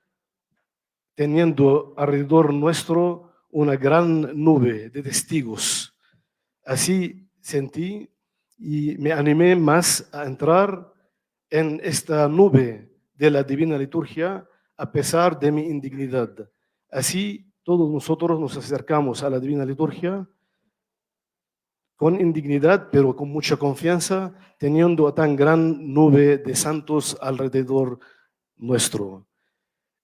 teniendo alrededor nuestro una gran nube de testigos. Así sentí y me animé más a entrar en esta nube de la divina liturgia a pesar de mi indignidad. Así todos nosotros nos acercamos a la divina liturgia con indignidad, pero con mucha confianza, teniendo a tan gran nube de santos alrededor nuestro.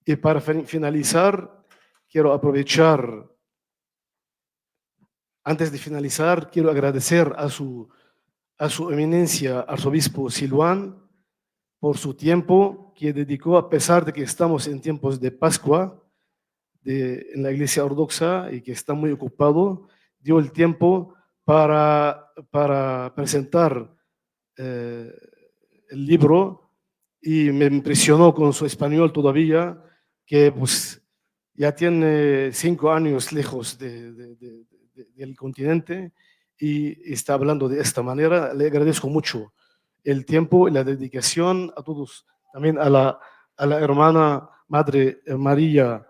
Y para finalizar, quiero aprovechar, antes de finalizar, quiero agradecer a su eminencia, arzobispo Siluán, por su tiempo que dedicó, a pesar de que estamos en tiempos de Pascua en la Iglesia Ortodoxa y que está muy ocupado, dio el tiempo para presentar el libro y me impresionó con su español todavía, que pues ya tiene 5 años lejos del continente y está hablando de esta manera. Le agradezco mucho el tiempo y la dedicación a todos, también a la hermana Madre María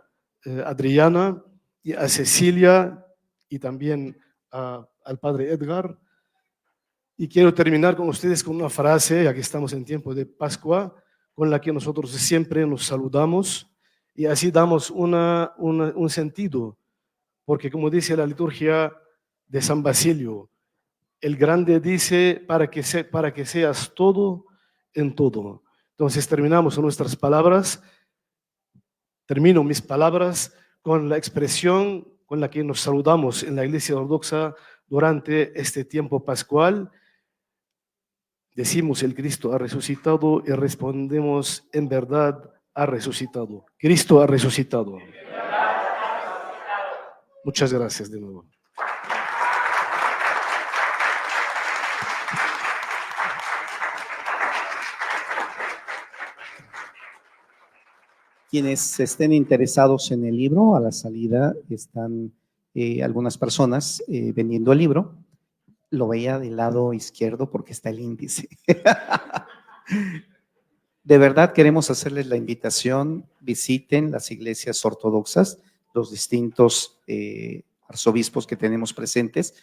Adriana y a Cecilia y también al padre Edgar. Y quiero terminar con ustedes con una frase, ya que estamos en tiempo de Pascua, con la que nosotros siempre nos saludamos y así damos un sentido, porque como dice la liturgia de San Basilio, el grande dice para que seas todo en todo. Entonces termino mis palabras con la expresión con la que nos saludamos en la Iglesia Ortodoxa durante este tiempo pascual. Decimos: el Cristo ha resucitado, y respondemos: en verdad ha resucitado. Cristo ha resucitado. Muchas gracias de nuevo. Quienes estén interesados en el libro, a la salida están algunas personas vendiendo el libro. Lo veía del lado izquierdo porque está el índice. De verdad queremos hacerles la invitación, visiten las iglesias ortodoxas, los distintos arzobispos que tenemos presentes.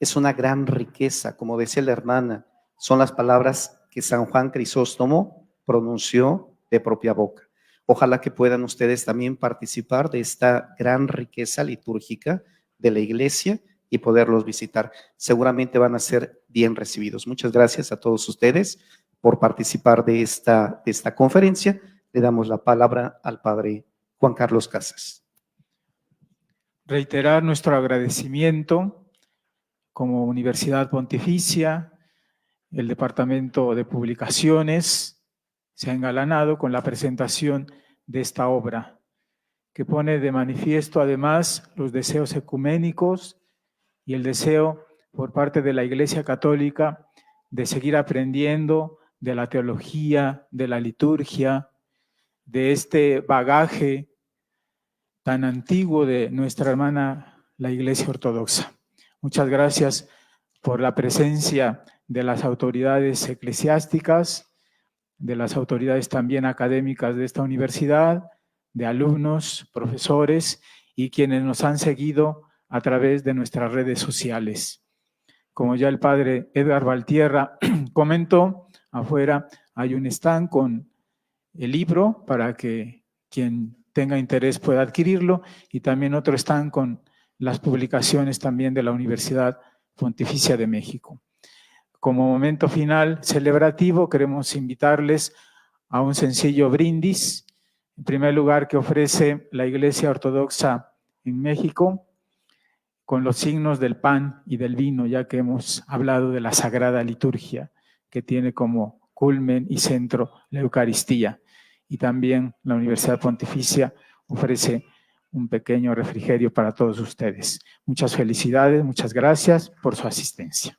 Es una gran riqueza, como decía la hermana, son las palabras que San Juan Crisóstomo pronunció de propia boca. Ojalá que puedan ustedes también participar de esta gran riqueza litúrgica de la iglesia y poderlos visitar. Seguramente van a ser bien recibidos. Muchas gracias a todos ustedes por participar de esta conferencia. Le damos la palabra al padre Juan Carlos Casas. Reiterar nuestro agradecimiento como Universidad Pontificia, el Departamento de Publicaciones se ha engalanado con la presentación de esta obra, que pone de manifiesto además los deseos ecuménicos y el deseo por parte de la Iglesia Católica de seguir aprendiendo de la teología, de la liturgia, de este bagaje tan antiguo de nuestra hermana, la Iglesia Ortodoxa. Muchas gracias por la presencia de las autoridades eclesiásticas, de las autoridades también académicas de esta universidad, de alumnos, profesores y quienes nos han seguido a través de nuestras redes sociales. Como ya el padre Edgar Valtierra comentó, afuera hay un stand con el libro para que quien tenga interés pueda adquirirlo y también otro stand con las publicaciones también de la Universidad Pontificia de México. Como momento final celebrativo, queremos invitarles a un sencillo brindis, en primer lugar que ofrece la Iglesia Ortodoxa en México, con los signos del pan y del vino, ya que hemos hablado de la Sagrada Liturgia, que tiene como culmen y centro la Eucaristía. Y también la Universidad Pontificia ofrece un pequeño refrigerio para todos ustedes. Muchas felicidades, muchas gracias por su asistencia.